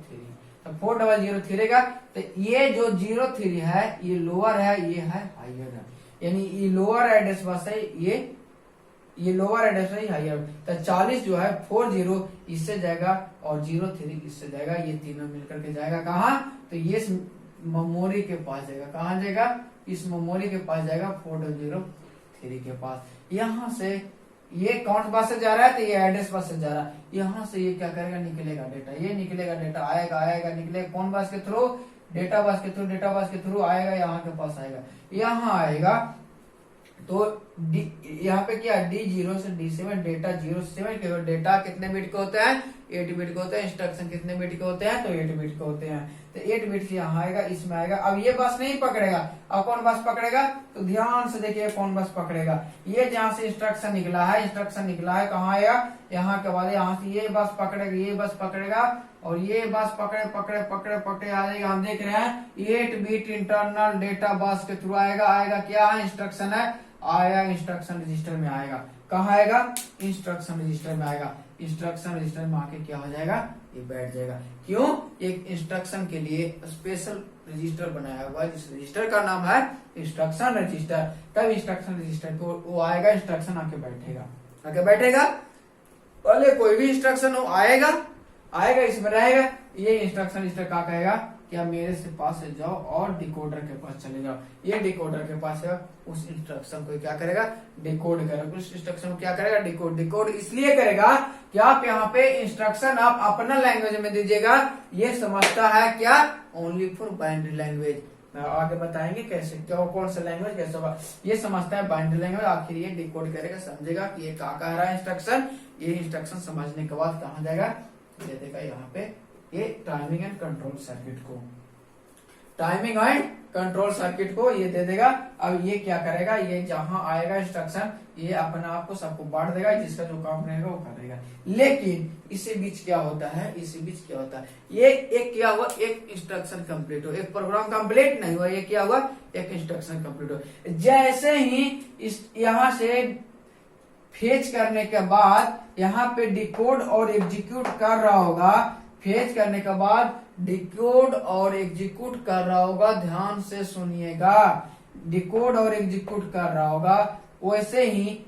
तो 4003 का, तो ये जो 03 है ये लोअर है, ये है हायर है, यानी ये लोअर एड्रेस बस है, ये लोअर एड्रेस है, हायर। तो 40 जो है 40 इससे जाएगा और 03 इससे जाएगा, ये तीनों मिलकर के जाएगा कहाँ, तो ये मेमोरी के पास जाएगा। कहाँ जाएगा, इस मेमोरी के पास जाएगा, 4003 के पास। यहाँ से ये काउंट बस से जा रहा है, तो ये एड्रेस बस से जा रहा है। यहाँ से ये क्या करेगा, निकलेगा डेटा, ये निकलेगा डेटा, आएगा निकलेगा कौन बस के थ्रू, डेटा बस के थ्रू, डेटा बस के थ्रू आएगा, यहाँ के पास आएगा, यहाँ आएगा। तो यहाँ पे क्या, D0 से D7 डेटा 0 से 7 के, डेटा कितने बिट के होते हैं, 8 बिट के होते हैं। इंस्ट्रक्शन कितने बिट के होते हैं, तो 8 बिट के होते हैं। तो 8 बिट से यहाँ आएगा, इसमें आएगा। अब ये बस नहीं पकड़ेगा, अब कौन बस पकड़ेगा, तो ध्यान से देखिए कौन बस पकड़ेगा। ये जहाँ से इंस्ट्रक्शन निकला है कहाँ आएगा, यहाँ के बाद यहाँ से ये बस पकड़ेगा, ये बस पकड़ेगा, और ये बस पकड़े आ जाएगा। हम देख रहे हैं 8 बिट इंटरनल डेटा बस के थ्रू आएगा क्या है, इंस्ट्रक्शन है, आया इंस्ट्रक्शन रजिस्टर में आएगा। कहाँ आएगा, इंस्ट्रक्शन रजिस्टर में आएगा। इंस्ट्रक्शन रजिस्टर में आके क्या हो जाएगा, ये बैठ जाएगा। क्यों, एक इंस्ट्रक्शन के लिए स्पेशल रजिस्टर बनाया हुआ है, जिस रजिस्टर का नाम है इंस्ट्रक्शन रजिस्टर। तब इंस्ट्रक्शन रजिस्टर को वो आएगा, इंस्ट्रक्शन आके बैठेगा। पहले कोई भी इंस्ट्रक्शन हो आएगा इसमें रहेगा। ये इंस्ट्रक्शन रजिस्टर क्या कहेगा, क्या मेरे से पास से जाओ और डिकोडर के पास चले जाओ। ये डिकोडर के पास है, उस इंस्ट्रक्शन को क्या करेगा, डिकोड करेगा। उस इंस्ट्रक्शन को क्या करेगा, डिकोड इसलिए करेगा कि आप यहाँ पे इंस्ट्रक्शन आप अपना लैंग्वेज में दीजिएगा, ये समझता है क्या, ओनली फॉर बाइनरी लैंग्वेज। आगे बताएंगे कैसे, क्या कौन सा लैंग्वेज कैसे होगा, ये समझता है बाइनरी लैंग्वेज। आखिर ये डिकोड करेगा, समझेगा कि ये क्या कह रहा है इंस्ट्रक्शन। ये इंस्ट्रक्शन समझने के बाद कहाँ जाएगा, दे देगा यहाँ पे ये टाइमिंग एंड कंट्रोल सर्किट को ये दे देगा। अब ये क्या करेगा, ये जहां आएगा इंस्ट्रक्शन, ये अपने आप को सबको बांट देगा, जिसका जो काम रहेगा वो करेगा। लेकिन इसी बीच क्या होता है, ये एक क्या हुआ, एक इंस्ट्रक्शन कंप्लीट हो, एक प्रोग्राम कंप्लीट नहीं हुआ, ये क्या हुआ, एक इंस्ट्रक्शन कंप्लीट हो। जैसे ही इस यहाँ से फेच करने के बाद यहाँ पे डिकोड और एग्जीक्यूट कर रहा होगा, फेच करने के बाद डिकोड और एग्जीक्यूट कर रहा होगा, ध्यान से सुनिएगा, डिकोड और एग्जीक्यूट कर रहा होगा। वैसे ही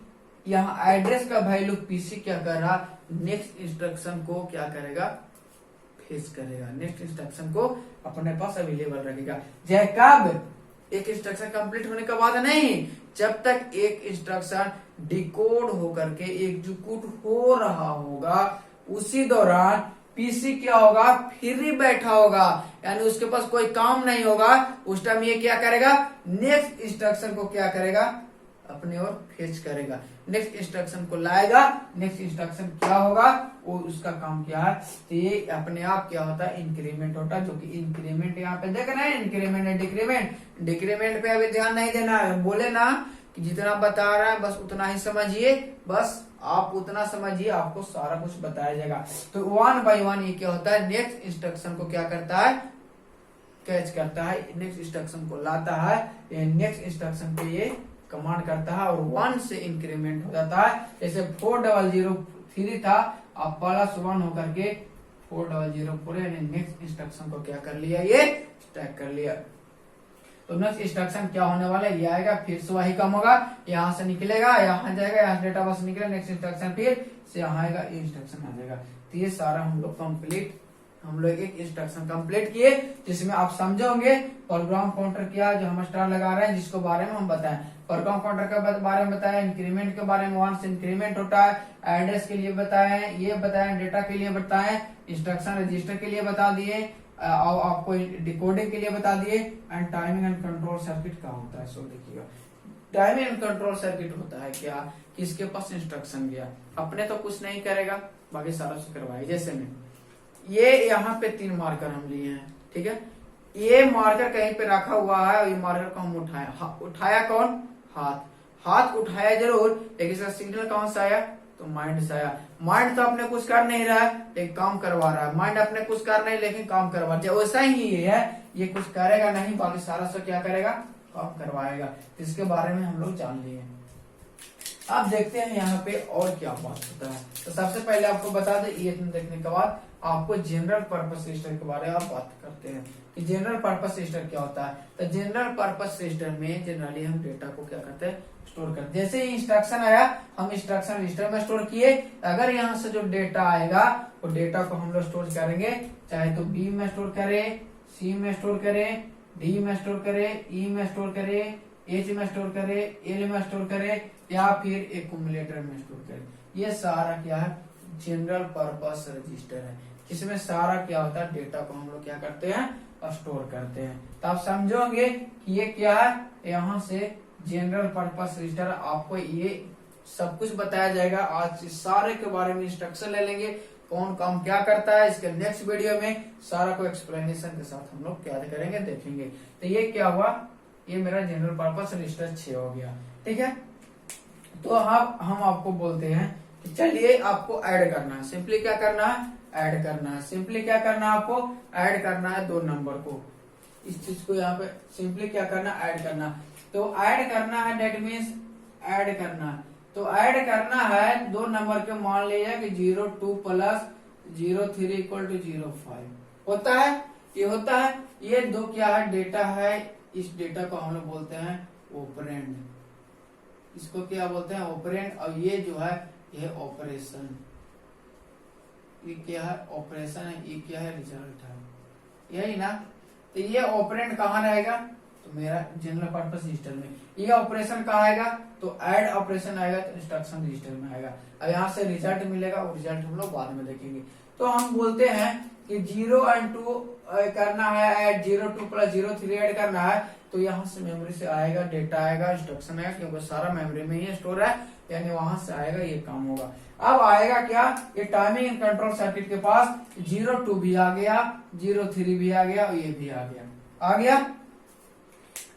यहाँ एड्रेस का वैल्यू पीसी क्या कर रहा, नेक्स्ट इंस्ट्रक्शन को क्या करेगा, फेच करेगा, नेक्स्ट इंस्ट्रक्शन को अपने पास अवेलेबल रखेगा। जय कब, एक इंस्ट्रक्शन कंप्लीट होने के बाद नहीं, जब तक एक इंस्ट्रक्शन डिकोड होकर के एग्जीक्यूट हो रहा होगा, उसी दौरान पीसी क्या होगा, फ्री बैठा होगा, यानी उसके पास कोई काम नहीं होगा। उस टाइम ये क्या करेगा, नेक्स्ट इंस्ट्रक्शन को क्या करेगा, अपने ओर फेच करेगा, नेक्स्ट इंस्ट्रक्शन को लाएगा। नेक्स्ट इंस्ट्रक्शन क्या होगा, वो उसका काम क्या है, तो ये अपने आप क्या होता है, इंक्रीमेंट होता है। जो कि इंक्रीमेंट यहाँ पे देख रहे हैं, इंक्रीमेंट है डिक्रीमेंट पे अभी ध्यान नहीं देना है। बोले ना कि जितना बता रहा है बस उतना ही समझिए, बस आप उतना समझिए, आपको सारा कुछ बताया जाएगा। तो 1 बाय 1 ये क्या होता है, नेक्स्ट इंस्ट्रक्शन को क्या करता है, कैच करता है, नेक्स्ट इंस्ट्रक्शन को लाता है, नेक्स्ट इंस्ट्रक्शन पे ये कमांड करता है और 1 से इंक्रीमेंट हो जाता है। जैसे 4003 था, अब +1 होकर के 4004 पूरे, नेक्स्ट इंस्ट्रक्शन को क्या कर लिया, ये स्टैक कर लिया। तो नेक्स्ट इंस्ट्रक्शन क्या होने वाला है, ये आएगा, फिर से वही काम होगा, यहाँ से निकलेगा, यहाँ जाएगा, यहाँ से डेटा बस निकलेगा, नेक्स्ट इंस्ट्रक्शन फिर से यहाँ आएगा, ये इंस्ट्रक्शन आ जाएगा। तो ये सारा हम लोग एक इंस्ट्रक्शन कंप्लीट किए, जिसमें आप समझोगे प्रोग्राम काउंटर क्या, जो हम स्टार लगा रहे हैं, जिसको बारे में हम बताएं। परफॉर्म काउंटर के बारे में बताया, इंक्रीमेंट के बारे में 1 से इंक्रीमेंट होता है, एड्रेस के लिए बताए, ये बताया, डेटा के लिए बताए, इंस्ट्रक्शन रजिस्टर के लिए बता दिए, आपको डिकोडिंग के लिए बता दिए, and timing and control circuit क्या होता है। सो देखिएगा, टाइमिंग एंड कंट्रोल सर्किट होता है क्या, किसके पास इंस्ट्रक्शन गया, अपने तो कुछ नहीं करेगा, बाकी सारा कुछ करवाएगा। जैसे में ये यहाँ पे 3 मार्कर हम लिए हैं, ठीक है, ये मार्कर कहीं पे रखा हुआ है और ये मार्कर को हम उठाया कौन, हाथ उठाया जरूर, लेकिन इसका सिग्नल कौन सा आया, तो माइंड से आया। माइंड तो अपने कुछ कर नहीं रहा है लेकिन काम करवा रहा है, माइंड अपने कुछ कर नहीं लेकिन काम करवा रहा है। वैसा ही ये है, ये कुछ करेगा नहीं, बाकी सारा सब क्या करेगा, काम करवाएगा। इसके बारे में हम लोग जान लिए। अब देखते हैं यहाँ पे और क्या बात होता है। तो सबसे पहले आपको बता दें, ये देखने के बाद आपको जनरल पर्पस रजिस्टर के बारे में आप बात करते हैं कि जनरल पर्पस रजिस्टर क्या होता है। तो जनरल पर्पस रजिस्टर में जनरली हम डेटा को क्या करते हैं, स्टोर करते हैं। जैसे ही इंस्ट्रक्शन आया हम इंस्ट्रक्शन रजिस्टर में स्टोर किए, अगर यहाँ से जो डेटा आएगा वो डेटा को हम लोग स्टोर करेंगे, चाहे तो बी में स्टोर करें, सी में स्टोर करें, डी में स्टोर करें, ई में स्टोर करें, एच में स्टोर करें, एल में स्टोर करें, या फिर एक्यूमुलेटर में स्टोर करें। ये सारा क्या है, जनरल पर्पस रजिस्टर है, इसमें सारा क्या होता है, डेटा को हम लोग क्या करते हैं, स्टोर करते हैं। तो आप समझोगे कि ये क्या है, यहाँ से जनरल पर्पस रजिस्टर, आपको ये सब कुछ बताया जाएगा। आज इस सारे के बारे में इंस्ट्रक्शन ले लेंगे, कौन काम क्या करता है, इसके नेक्स्ट वीडियो में सारा को एक्सप्लेनेशन के साथ हम लोग क्या करेंगे, देखेंगे। तो ये क्या हुआ, ये मेरा जनरल पर्पस रजिस्टर 6 हो गया, ठीक है। तो अब हम आपको बोलते हैं कि चलिए आपको ऐड करना है, सिंपली क्या करना है, ऐड करना है। सिंपली क्या करना है, आपको ऐड करना है 2 नंबर को, इस चीज को यहाँ पे सिंपली क्या करना, ऐड करना। तो ऐड करना है, डेट मीन्स ऐड करना है। तो ऐड करना है 2 नंबर के, मान लीजिए कि 02 प्लस 03 इक्वल टू 05 होता है, ये होता है। ये 2 क्या है, डेटा है, इस डेटा को हम लोग बोलते हैं ऑपरेंड, इसको क्या बोलते हैं, ऑपरेंड। और ये जो है ये ऑपरेशन, ये क्या है, ऑपरेशन है, ये क्या है, रिजल्ट है, यही ना। तो ये ऑपरेंड कहाँ रहेगा, तो मेरा जनरल पर्पस रजिस्टर में। ये ऑपरेशन कहाँ आएगा, तो ऐड ऑपरेशन आएगा, तो इंस्ट्रक्शन रजिस्टर में आएगा। अब यहाँ से रिजल्ट मिलेगा, वो रिजल्ट हम लोग बाद में देखेंगे। तो हम बोलते हैं कि 0 और 2 करना है ऐड, 02 प्लस 03 ऐड करना है, तो यहाँ से मेमोरी से आएगा, डेटा आएगा, इंस्ट्रक्शन आएगा, क्योंकि सारा मेमोरी में ही स्टोर है, यानी वहां से आएगा, ये काम होगा। अब आएगा क्या, ये टाइमिंग एंड कंट्रोल सर्किट के पास 02 भी आ गया, 03 भी आ गया और ये भी आ गया।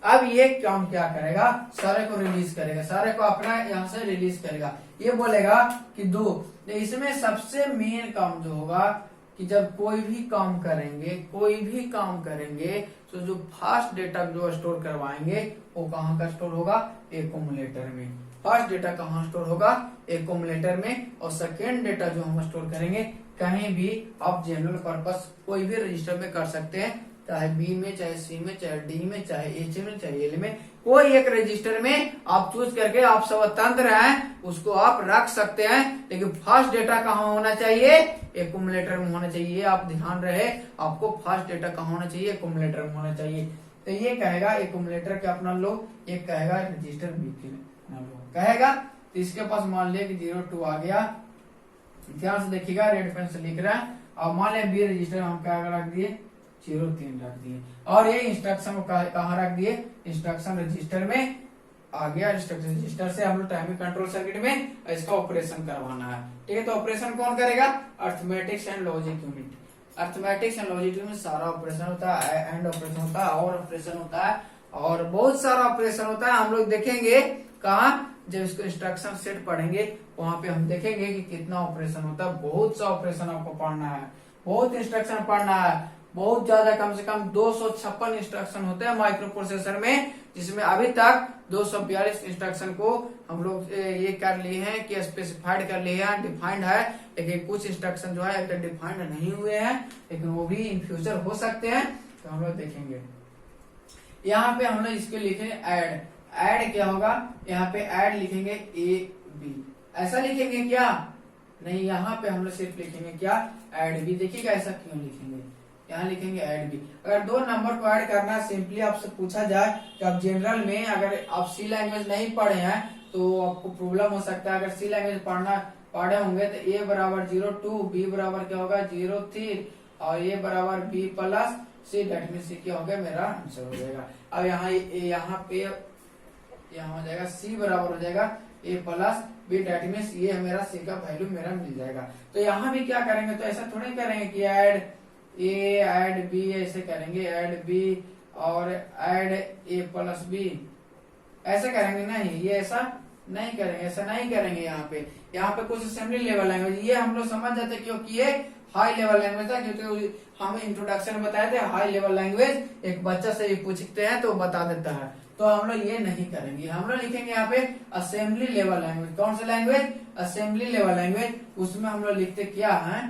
अब ये काम क्या करेगा, सारे को रिलीज करेगा, सारे को अपना यहाँ से रिलीज करेगा। ये बोलेगा कि 2, इसमें सबसे मेन काम जो होगा कि जब कोई भी काम करेंगे तो जो फास्ट डेटा जो स्टोर करवाएंगे वो कहाँ का स्टोर होगा, एक्यूमुलेटर में। फर्स्ट डेटा कहाँ स्टोर होगा, एक्यूमुलेटर में। और सेकेंड डेटा जो हम स्टोर करेंगे कहीं भी आप जनरल पर्पस कोई भी रजिस्टर में कर सकते हैं, चाहे बी में, चाहे सी में, चाहे डी में, चाहे एच में, चाहे एल में, कोई एक रजिस्टर में आप चूज करके आप स्वतंत्र हैं, उसको आप रख सकते हैं। लेकिन फर्स्ट डेटा कहाँ होना चाहिए, एक्यूमुलेटर में होना चाहिए। आप ध्यान रहे, आपको फर्स्ट डेटा कहाँ होना चाहिए, एक्यूमुलेटर में होना चाहिए। तो ये कहेगा एक्यूमुलेटर के अपना लो, ये कहेगा रजिस्टर बी के लो कहेगा। तो इसके पास मान लिया कि 02 आ गया, ध्यान से देखिएगा, रेड पेन से लिख रहा है। और मान लिया बी रजिस्टर हम क्या रख दिए, 03 रख दिए, और ये इंस्ट्रक्शन कहाँ रख दिए, इंस्ट्रक्शन रजिस्टर में आ गया। इंस्ट्रक्शन रजिस्टर से हम लोग टाइमिंग कंट्रोल सर्किट में इसका ऑपरेशन करवाना है, ठीक है। तो ऑपरेशन कौन करेगा, arithmetics and logic unit. Arithmetics and logic unit में सारा ऑपरेशन होता है, एंड ऑपरेशन होता है, और ऑपरेशन होता है, और बहुत सारा ऑपरेशन होता है। हम लोग देखेंगे कहाँ, जब इसको इंस्ट्रक्शन सेट पढ़ेंगे वहां पे हम देखेंगे कि कितना ऑपरेशन होता है। बहुत सा ऑपरेशन आपको पढ़ना है, बहुत इंस्ट्रक्शन पढ़ना है, बहुत ज्यादा, कम से कम 256 इंस्ट्रक्शन होते हैं माइक्रो प्रोसेसर में, जिसमें अभी तक 242 इंस्ट्रक्शन को हम लोग ये कर लिए हैं कि स्पेसिफाइड कर लिए हैं, डिफाइंड है। लेकिन कुछ इंस्ट्रक्शन जो है डिफाइंड नहीं हुए हैं, लेकिन वो भी इन फ्यूचर हो सकते हैं, तो हम लोग देखेंगे। यहाँ पे हम लोग इसके लिखेंगे ऐड। ऐड क्या होगा, यहाँ पे ऐड लिखेंगे ए बी, ऐसा लिखेंगे क्या, नहीं, यहाँ पे हम लोग सिर्फ लिखेंगे क्या, ऐड बी। देखिएगा ऐसा क्यों लिखेंगे, यहाँ लिखेंगे ऐड बी। अगर दो नंबर को ऐड करना सिंपली आपसे पूछा जाए कि आप जनरल में अगर आप सी लैंग्वेज नहीं पढ़े हैं तो आपको प्रॉब्लम हो सकता है। अगर सी लैंग्वेज पढ़े होंगे तो ए बराबर 0 2, बी बराबर क्या होगा 0 3 और ए बराबर B plus C, that mean C क्या हो गया मेरा आंसर हो जाएगा। अब यहाँ पे यहाँ हो जाएगा सी बराबर हो जाएगा ए प्लस बी, डेट मीन ये मेरा सी का वैल्यू मेरा मिल जाएगा। तो यहाँ भी क्या करेंगे, तो ऐसा थोड़ी करेंगे कि ऐड ए ऐड बी, ऐसे करेंगे ऐड बी और ऐड ए प्लस बी, ऐसे करेंगे नहीं, ये ऐसा नहीं करेंगे, ऐसा नहीं करेंगे। यहाँ पे कुछ असेंबली लेवल लैंग्वेज ये हम लोग समझ जाते क्योंकि ये हाई लेवल लैंग्वेज था, क्योंकि हम इंट्रोडक्शन में बताए थे हाई लेवल लैंग्वेज एक बच्चा से ये पूछते हैं तो बता देता है। तो हम लोग ये नहीं करेंगे, हम लोग लिखेंगे यहाँ पे असेंबली लेवल लैंग्वेज। कौन सा लैंग्वेज, असेंबली लेवल लैंग्वेज। उसमें हम लोग लिखते क्या है,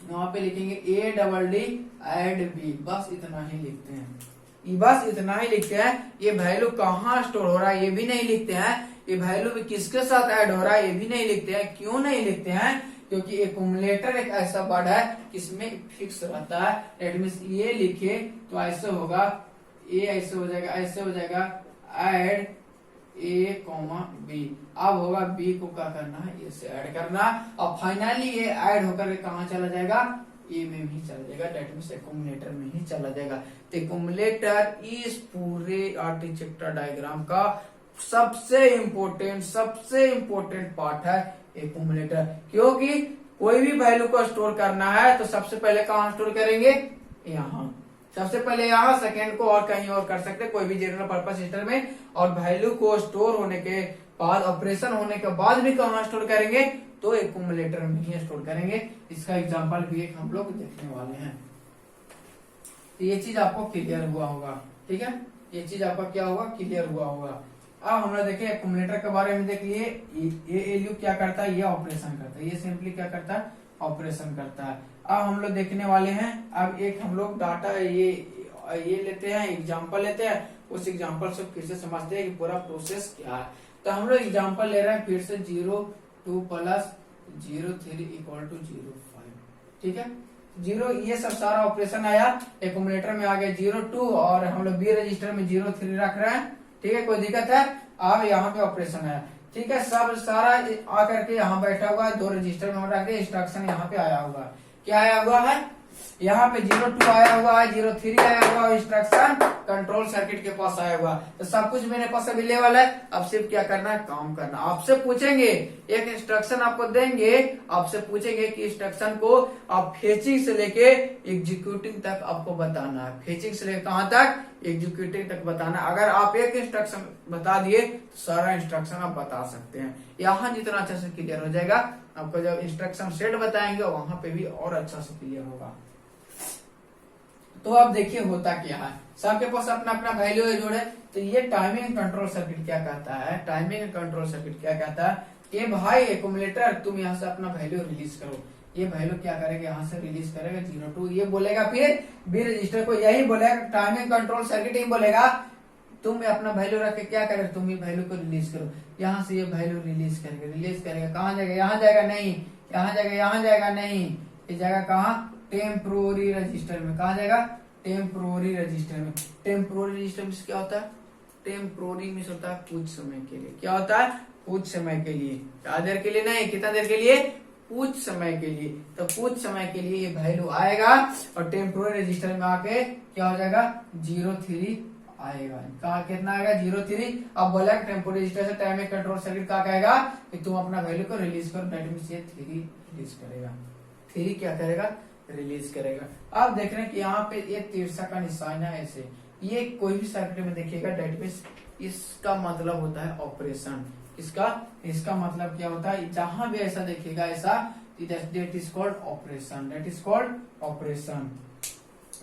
यहाँ पे लिखेंगे A double D add B, बस इतना ही लिखते हैं, बस इतना ही लिखते हैं। ये वैल्यू कहाँ स्टोर हो रहा है ये भी नहीं लिखते हैं, ये वैल्यू भी किसके साथ ऐड हो रहा है ये भी नहीं लिखते हैं। क्यों नहीं लिखते हैं, क्योंकि एक्यूमुलेटर एक ऐसा वर्ड है इसमें फिक्स रहता है। दैट मींस ये लिखे तो ऐसे होगा, ए ऐसे हो जाएगा, ऐसे हो जाएगा ऐड ए कॉमा बी। अब होगा बी को क्या करना है, ए से ऐड करना और फाइनली ये ऐड होकर के कहाँ चला जाएगा, ए में भी चला जाएगा, दैट मींस एक्यूमुलेटर में ही चला जाएगा। तो एक्यूमुलेटर इस पूरे आर्किटेक्चर डायग्राम का सबसे इम्पोर्टेंट पार्ट है एक्यूमुलेटर। क्योंकि कोई भी वैल्यू को स्टोर करना है तो सबसे पहले कहाँ स्टोर करेंगे, यहाँ, सबसे पहले यहाँ, सेकेंड को और कहीं और कर सकते कोई भी जनरल पर्पस सिस्टम में। और वैल्यू को स्टोर होने के बाद, ऑपरेशन होने के बाद भी कहाँ स्टोर करेंगे, तो एक्यूमुलेटर में ही स्टोर करेंगे। इसका एग्जांपल भी एक हम लोग देखने वाले हैं। तो ये चीज आपको क्लियर हुआ होगा, ठीक है, ये चीज आपका क्या होगा, क्लियर हुआ होगा। अब हम लोग देखें एक्यूमुलेटर के बारे में, देख लिए ये एलयू क्या करता है, ये ऑपरेशन करता है, ये सिंपली क्या करता है, ऑपरेशन करता है। अब हम लोग देखने वाले हैं, अब एक हम लोग डाटा ये लेते हैं, एग्जांपल लेते हैं, उस एग्जांपल से फिर से समझते हैं कि पूरा प्रोसेस क्या है। तो हम लोग एग्जांपल ले रहे हैं फिर से 0 2 प्लस 0 3 इक्वल टू 0 5, ठीक है। 0 ये सब सारा ऑपरेशन आया, एक्यूमुलेटर में आ गया 0 2 और हम लोग बी रजिस्टर में 0 3 रख रहे हैं, ठीक है, कोई दिक्कत है। अब यहाँ पे ऑपरेशन आया, ठीक है, सब सारा आकर के यहाँ बैठा हुआ है, दो रजिस्टर में रख दिया, इंस्ट्रक्शन यहाँ पे आया हुआ है, क्या आया हुआ है, यहाँ पे 0 2 आया हुआ है, 0 3 आया हुआ है, इंस्ट्रक्शन कंट्रोल सर्किट के पास आया हुआ। तो सब कुछ मेरे पास अवेलेबल है। अब सिर्फ क्या करना है, काम करना। आपसे पूछेंगे, एक इंस्ट्रक्शन आपको देंगे, आपसे पूछेंगे कि इंस्ट्रक्शन को आप फेचिंग से लेके एग्जीक्यूटिंग तक आपको बताना है। फेचिंग से लेकर कहाँ तक, एग्जीक्यूटिंग तक बताना। अगर आप एक इंस्ट्रक्शन बता दिए तो सारा इंस्ट्रक्शन आप बता सकते हैं। यहाँ जितना अच्छा से क्लियर हो जाएगा, आपको जब इंस्ट्रक्शन सेट बताएंगे वहां पे भी और अच्छा से क्लियर होगा। तो अब देखिए होता क्या है, सबके पास अपना अपना वैल्यू है जोड़े। तो ये टाइमिंग कंट्रोल सर्किट क्या कहता है, टाइमिंग कंट्रोल सर्किट क्या कहता है कि भाई एक्यूमुलेटर तुम यहाँ से अपना वैल्यू रिलीज करो। ये वैल्यू क्या करेगा, यहाँ से रिलीज करेगा 0 2, ये बोलेगा, फिर बी रजिस्टर को यही बोलेगा, टाइमिंग कंट्रोल सर्किट ही बोलेगा तुम अपना वैल्यू रख के क्या करेगा, तुम ये वैल्यू को रिलीज करो। यहाँ से ये वैल्यू रिलीज करेगा, कहाँ जाएगा, यहाँ जाएगा नहीं, यहाँ जाएगा नहीं, ये जाएगा कहाँ, टेम्पोररी रजिस्टर में। कहा जाएगा, टेम्पोररी रजिस्टर में। टेम्पोररी रजिस्टर में क्या होता है, टेम्पोररी में होता है कुछ समय के लिए। क्या होता है, कुछ समय के लिए, ज्यादा देर के लिए नहीं, कितना देर के लिए, कुछ समय के लिए। तो कुछ समय के लिए ये वैल्यू आएगा और टेम्पोररी रजिस्टर में आके क्या हो जाएगा, 0 3 आएगा। कहा कितना आएगा, 0 3। अब बोला टेम्पोररी रजिस्टर से टाइमिंग कंट्रोल सर्किट क्या कहेगा कि तुम अपना वैल्यू को रिलीज करो, दैट मींस ये 3 रिलीज करेगा, 3 क्या करेगा, रिलीज करेगा। अब देख रहे हैं कि यहाँ पे ये तिरछा का निशान है, ऐसे ये कोई भी सर्किट में देखिएगा, दैट मींस इसका मतलब होता है ऑपरेशन। इसका मतलब क्या होता है, जहां भी ऐसा देखिएगा ऐसा, that is called operation, that is called operation.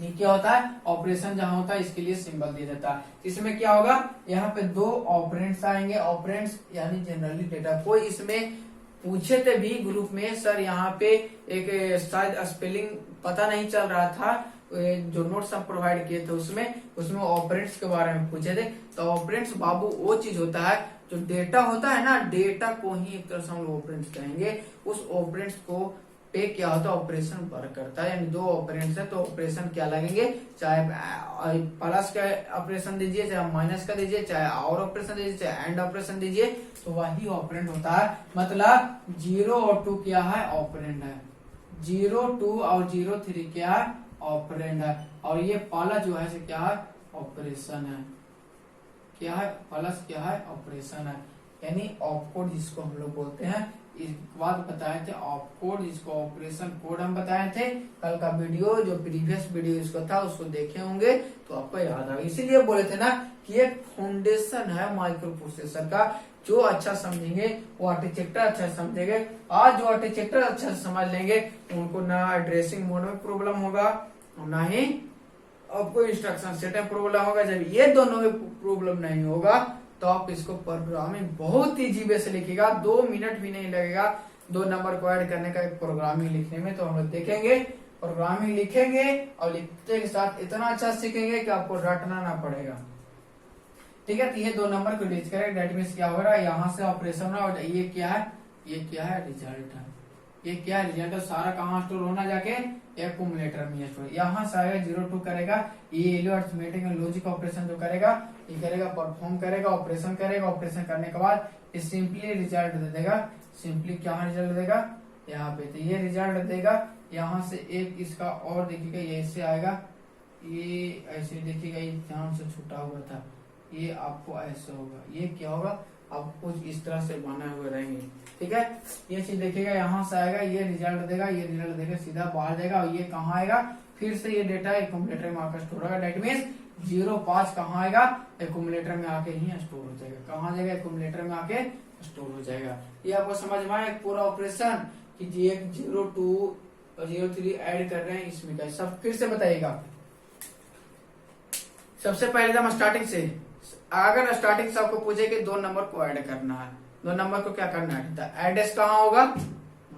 ये क्या होता है, ऑपरेशन जहां होता है इसके लिए सिंबल दिया जाता है। इसमें क्या होगा, यहाँ पे 2 ऑपरेंड्स आएंगे, ऑपरेंड्स यानी जनरली डेटा। कोई इसमें पूछे थे भी ग्रुप में, सर यहाँ पे एक शायद स्पेलिंग पता नहीं चल रहा था, जो नोट्स हम प्रोवाइड किए थे उसमें ऑपरेंड्स के बारे में पूछे थे। तो ऑपरेंड्स बाबू वो चीज होता है जो डेटा होता है ना, डेटा को ही एक तरह से हम लोग ऑपरेंड्स कहेंगे। उस ऑपरेंड्स को पे क्या होता है, ऑपरेशन वर्क करता है, यानी दो ऑपरेंड्स है तो ऑपरेशन क्या लगेंगे, चाहे प्लस का ऑपरेशन दीजिए, चाहे माइनस का दीजिए, चाहे और ऑपरेशन दीजिए, चाहे एंड ऑपरेशन दीजिए, तो वही ऑपरेंड होता है। मतलब 0 और 2 क्या है, ऑपरेंड है। 0, 2 और 0, 3 क्या है, ऑपरेंड है। और ये प्लस जो है क्या है, ऑपरेशन है। क्या है, प्लस क्या है, ऑपरेशन है, यानी ऑपकोड जिसको हम लोग बोलते हैं। इस बात बताए थे ऑपकोड, जिसको ऑपरेशन कोड हम बताए थे। कल का वीडियो जो प्रीवियस वीडियो इसको था उसको देखे होंगे तो आपको याद आएगा। इसीलिए बोले थे ना कि एक फाउंडेशन है माइक्रो प्रोसेसर का। जो अच्छा समझेंगे वो आर्किटेक्चर अच्छा समझेंगे। आज जो आर्किटेक्चर अच्छा से समझ लेंगे उनको ना एड्रेसिंग मोड में प्रॉब्लम होगा और ना ही आपको इंस्ट्रक्शन सेट में प्रॉब्लम होगा। जब ये दोनों में प्रॉब्लम नहीं होगा तो आप इसको प्रोग्रामिंग बहुत ही जीबे से लिखेगा, 2 मिनट भी नहीं लगेगा 2 नंबर को ऐड करने का प्रोग्रामिंग लिखने में। तो हम लोग देखेंगे, प्रोग्रामिंग लिखेंगे और लिखते के साथ इतना अच्छा सीखेंगे कि आपको रटना ना पड़ेगा। ठीक है, तो ये 2 नंबर को रीच करेगा, डेट मीन्स क्या हो रहा है, यहाँ से ऑपरेशन हो, ये क्या है, ये क्या है, रिजल्ट है। ये क्या है, रिजल्ट है। सारा कहाँ स्टोर होना, जाके एक्यूमुलेटर में स्टोर। यहाँ से आएगा 0 2 करेगा, ये अर्थमेटिक लॉजिक ऑपरेशन जो करेगा ये करेगा, परफॉर्म करेगा, ऑपरेशन करेगा। ऑपरेशन करने के बाद ये सिंपली रिजल्ट दे देगा। सिंपली क्या रिजल्ट देगा, यहाँ पे, तो ये रिजल्ट देगा। यहाँ से एक इसका और देखिएगा, ये ऐसे आएगा, ये ऐसे देखिएगा, ये ध्यान से छूटा हुआ था, ये आपको ऐसे होगा। ये क्या होगा, आप कुछ इस तरह से बना हुए रहेंगे। ठीक है, ये चीज देखिएगा, यहाँ से आएगा, ये रिजल्ट देगा, ये रिजल्ट देगा, सीधा बाहर जाएगा। और ये कहाँ आएगा, फिर से ये डेटा एक्यूमुलेटर में आकर स्टोर होगा। डेट मीन्स 0 5 कहाँ आएगा, एक्यूमुलेटर में आके ही स्टोर हो जाएगा। कहाँ जाएगा, एक्यूमुलेटर में आके स्टोर हो जाएगा। ये आपको समझ में आया पूरा ऑपरेशन कि जी एक 0 2 और 0 3 ऐड कर रहे हैं इसमें का। सब फिर से बताइएगा। सबसे पहले हम स्टार्टिंग से, अगर स्टार्टिंग से आपको पूछे कि 2 नंबर को ऐड करना है, 2 नंबर को क्या करना है, एड्रेस कहाँ होगा,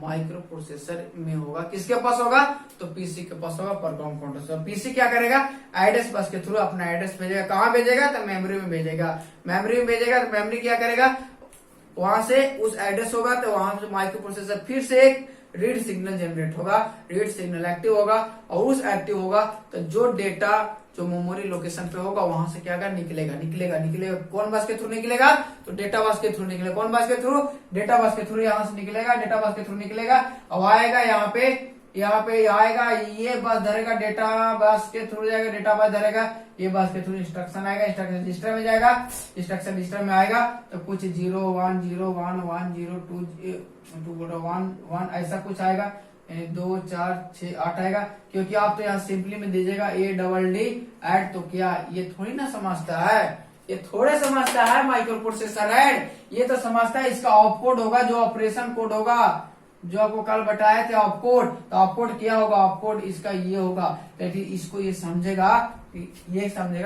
माइक्रो प्रोसेसर में होगा। किसके पास होगा, तो पीसी के पास होगा, प्रोग्राम काउंटर। पीसी क्या करेगा, एड्रेस बस के थ्रू अपना एड्रेस भेजेगा। कहाँ भेजेगा, तो मेमोरी में भेजेगा। मेमोरी में भेजेगा तो मेमोरी क्या करेगा, वहां से उस एड्रेस होगा तो वहां से माइक्रो प्रोसेसर फिर से एक रीड सिग्नल जनरेट होगा, रीड सिग्नल एक्टिव होगा। और उस एक्टिव होगा तो जो डेटा जो मेमोरी लोकेशन पे होगा वहां से क्या निकलेगा, निकलेगा निकलेगा। कौन बस के थ्रू निकलेगा, तो डेटा बस के थ्रू निकलेगा। कौन बस के थ्रू, डेटा बस के थ्रू यहाँ से निकलेगा, डेटा बस के थ्रू निकलेगा। अब आएगा यहाँ पे आएगा, ये बस धरेगा, डेटा बस के थ्रू जाएगा, डेटा बस धरेगा, ये बस के थ्रू इंस्ट्रक्शन आएगा, इंस्ट्रक्शन रजिस्टर में जाएगा। इंस्ट्रक्शन रजिस्टर में आएगा तो कुछ 0 1 0 1 1 0 2 1 1 ऐसा कुछ आएगा, 2 4 6 8 आएगा। क्योंकि आप तो यहाँ सिंपली में दीजिएगा ADD ऐड, तो क्या ये थोड़ी ना समझता है, ये थोड़े समझता है माइक्रो प्रोसेसर ऐड। ये तो समझता है इसका ऑपकोड होगा, जो ऑपरेशन कोड होगा, जो आपको कल बताए थे ऑपकोड। तो ऑपकोड क्या होगा, ऑपकोड इसका ये होगा। लेकिन इसको ये समझेगा,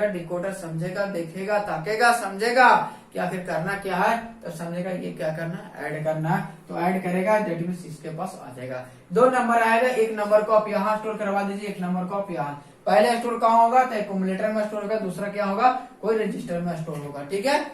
डिकोडर समझेगा, देखेगा, ताकेगा, समझेगा कि आखिर करना क्या है, तो समझेगा ये क्या करना है, ऐड करना है। तो ऐड करेगा, दैट मींस इसके पास आ जाएगा। 2 नंबर आएगा, एक नंबर को आप यहाँ स्टोर करवा दीजिए, एक नंबर को आप यहाँ। पहले स्टोर कहाँ होगा, तो एक्यूमुलेटर में स्टोर होगा। दूसरा क्या होगा, कोई रजिस्टर में स्टोर होगा। ठीक है,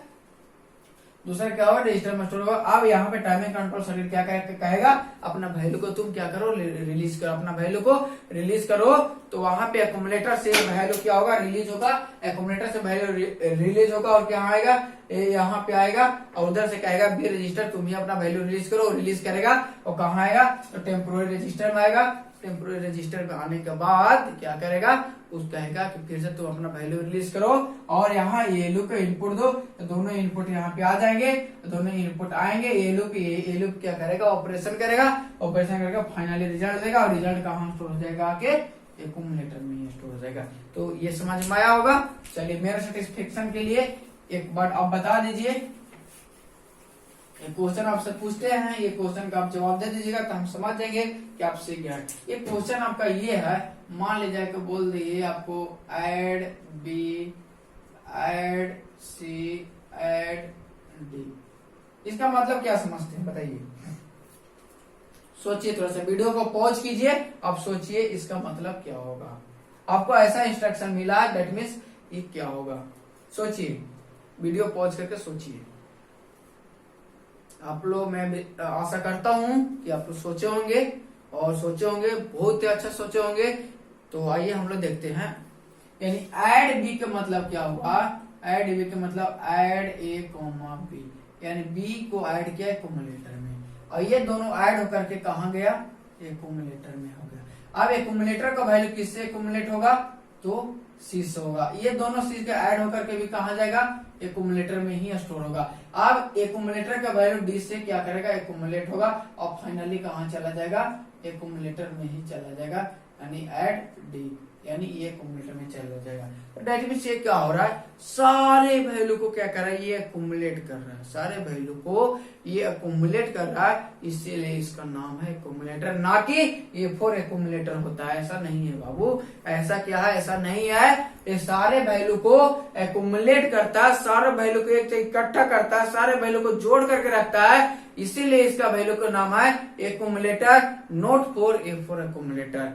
दूसरा क्या होगा, रजिस्टर में स्टोर होगा। अब यहाँ पे टाइमिंग कंट्रोल सर्किट क्या कहेगा, अपना वैल्यू को तुम क्या करो, रिलीज करो, अपना वैल्यू को रिलीज करो। तो वहां पे एक्यूमुलेटर से वैल्यू क्या होगा, रिलीज होगा। एक्यूमुलेटर से वैल्यू रिलीज होगा और क्या आएगा, यहाँ पे आएगा। और उधर से कहेगा बी रजिस्टर तुम ही अपना वैल्यू रिलीज करो, रिलीज करेगा। और कहाँ आएगा, तो टेम्पोररी रजिस्टर में आएगा। टेम्पोररी रजिस्टर में आने के बाद क्या करेगा, उस कहेगा कि फिर से तुम अपना वैल्यू रिलीज करो और यहाँ ये लूप को इनपुट दो। तो दोनों इनपुट यहाँ पे आ जाएंगे, तो दोनों इनपुट आएंगे। ये लूप क्या करेगा, ऑपरेशन करेगा, ऑपरेशन करेगा, फाइनली रिजल्ट देगा। और रिजल्ट कहाँ स्टोर हो जाएगा, आके एक्यूमुलेटर में स्टोर हो जाएगा। तो ये समझ में आया होगा। चलिए, मेरे सेटिस्फेक्शन के लिए एक बार आप बता दीजिए, क्वेश्चन आपसे पूछते हैं, ये क्वेश्चन का आप जवाब दे दीजिएगा तो हम समझ जाएंगे कि आप सीख गए। ये क्वेश्चन आपका ये है, मान लीजिए कि बोल दिए आपको ऐड बी, ऐड सी, ऐड डी, इसका मतलब क्या समझते हैं बताइए। सोचिए, थोड़ा सा वीडियो को पॉज कीजिए, आप सोचिए इसका मतलब क्या होगा। आपको ऐसा इंस्ट्रक्शन मिला है, दैट मीन्स ये क्या होगा। सोचिए, वीडियो पॉज करके सोचिए। आप लोग, मैं आशा करता हूं कि आप लोग सोचे होंगे और सोचे होंगे, बहुत ही अच्छा सोचे होंगे। तो आइए हम लोग देखते हैं। यानी ऐड बी का मतलब क्या हुआ, ऐड बी का मतलब ऐड ए कॉमा बी, यानी बी को ऐड किया एक्यूमुलेटर में, और ये दोनों ऐड होकर के कहा गया, एक्यूमुलेटर में हो गया। अब एक्यूमुलेटर का वैल्यू किससे एक्यूमुलेट होगा, तो सी से होगा। ये दोनों सी के ऐड होकर के भी कहा जाएगा, एक्यूमुलेटर में ही स्टोर होगा। अब एक्यूमुलेटर का वैल्यू डी से क्या करेगा, एक्यूमुलेट होगा और फाइनली कहाँ चला जाएगा, एक्यूमुलेटर में ही चला जाएगा, यानी ऐड डी, यानी ये एक्यूमुलेटर में चला जाएगा। तो दैट मींस ये क्या हो रहा है, सारे वैल्यू को क्या कर रहा है, ये एक्यूमुलेट कर रहा है, सारे वैल्यू को ये एक्यूमुलेट कर रहा है, इसीलिए इसका नाम है एक्यूमुलेटर, ना कि ये फोर एक्यूमुलेटर होता है। ऐसा नहीं है बाबू, ऐसा क्या है, ऐसा नहीं है। ये सारे वैल्यू को एक्यूमुलेट करता है, सारे वैल्यू को एक इकट्ठा करता है, सारे वैल्यू को जोड़ करके रखता है, इसीलिए इसका वैल्यू का नाम है accumulator, note for a four accumulator.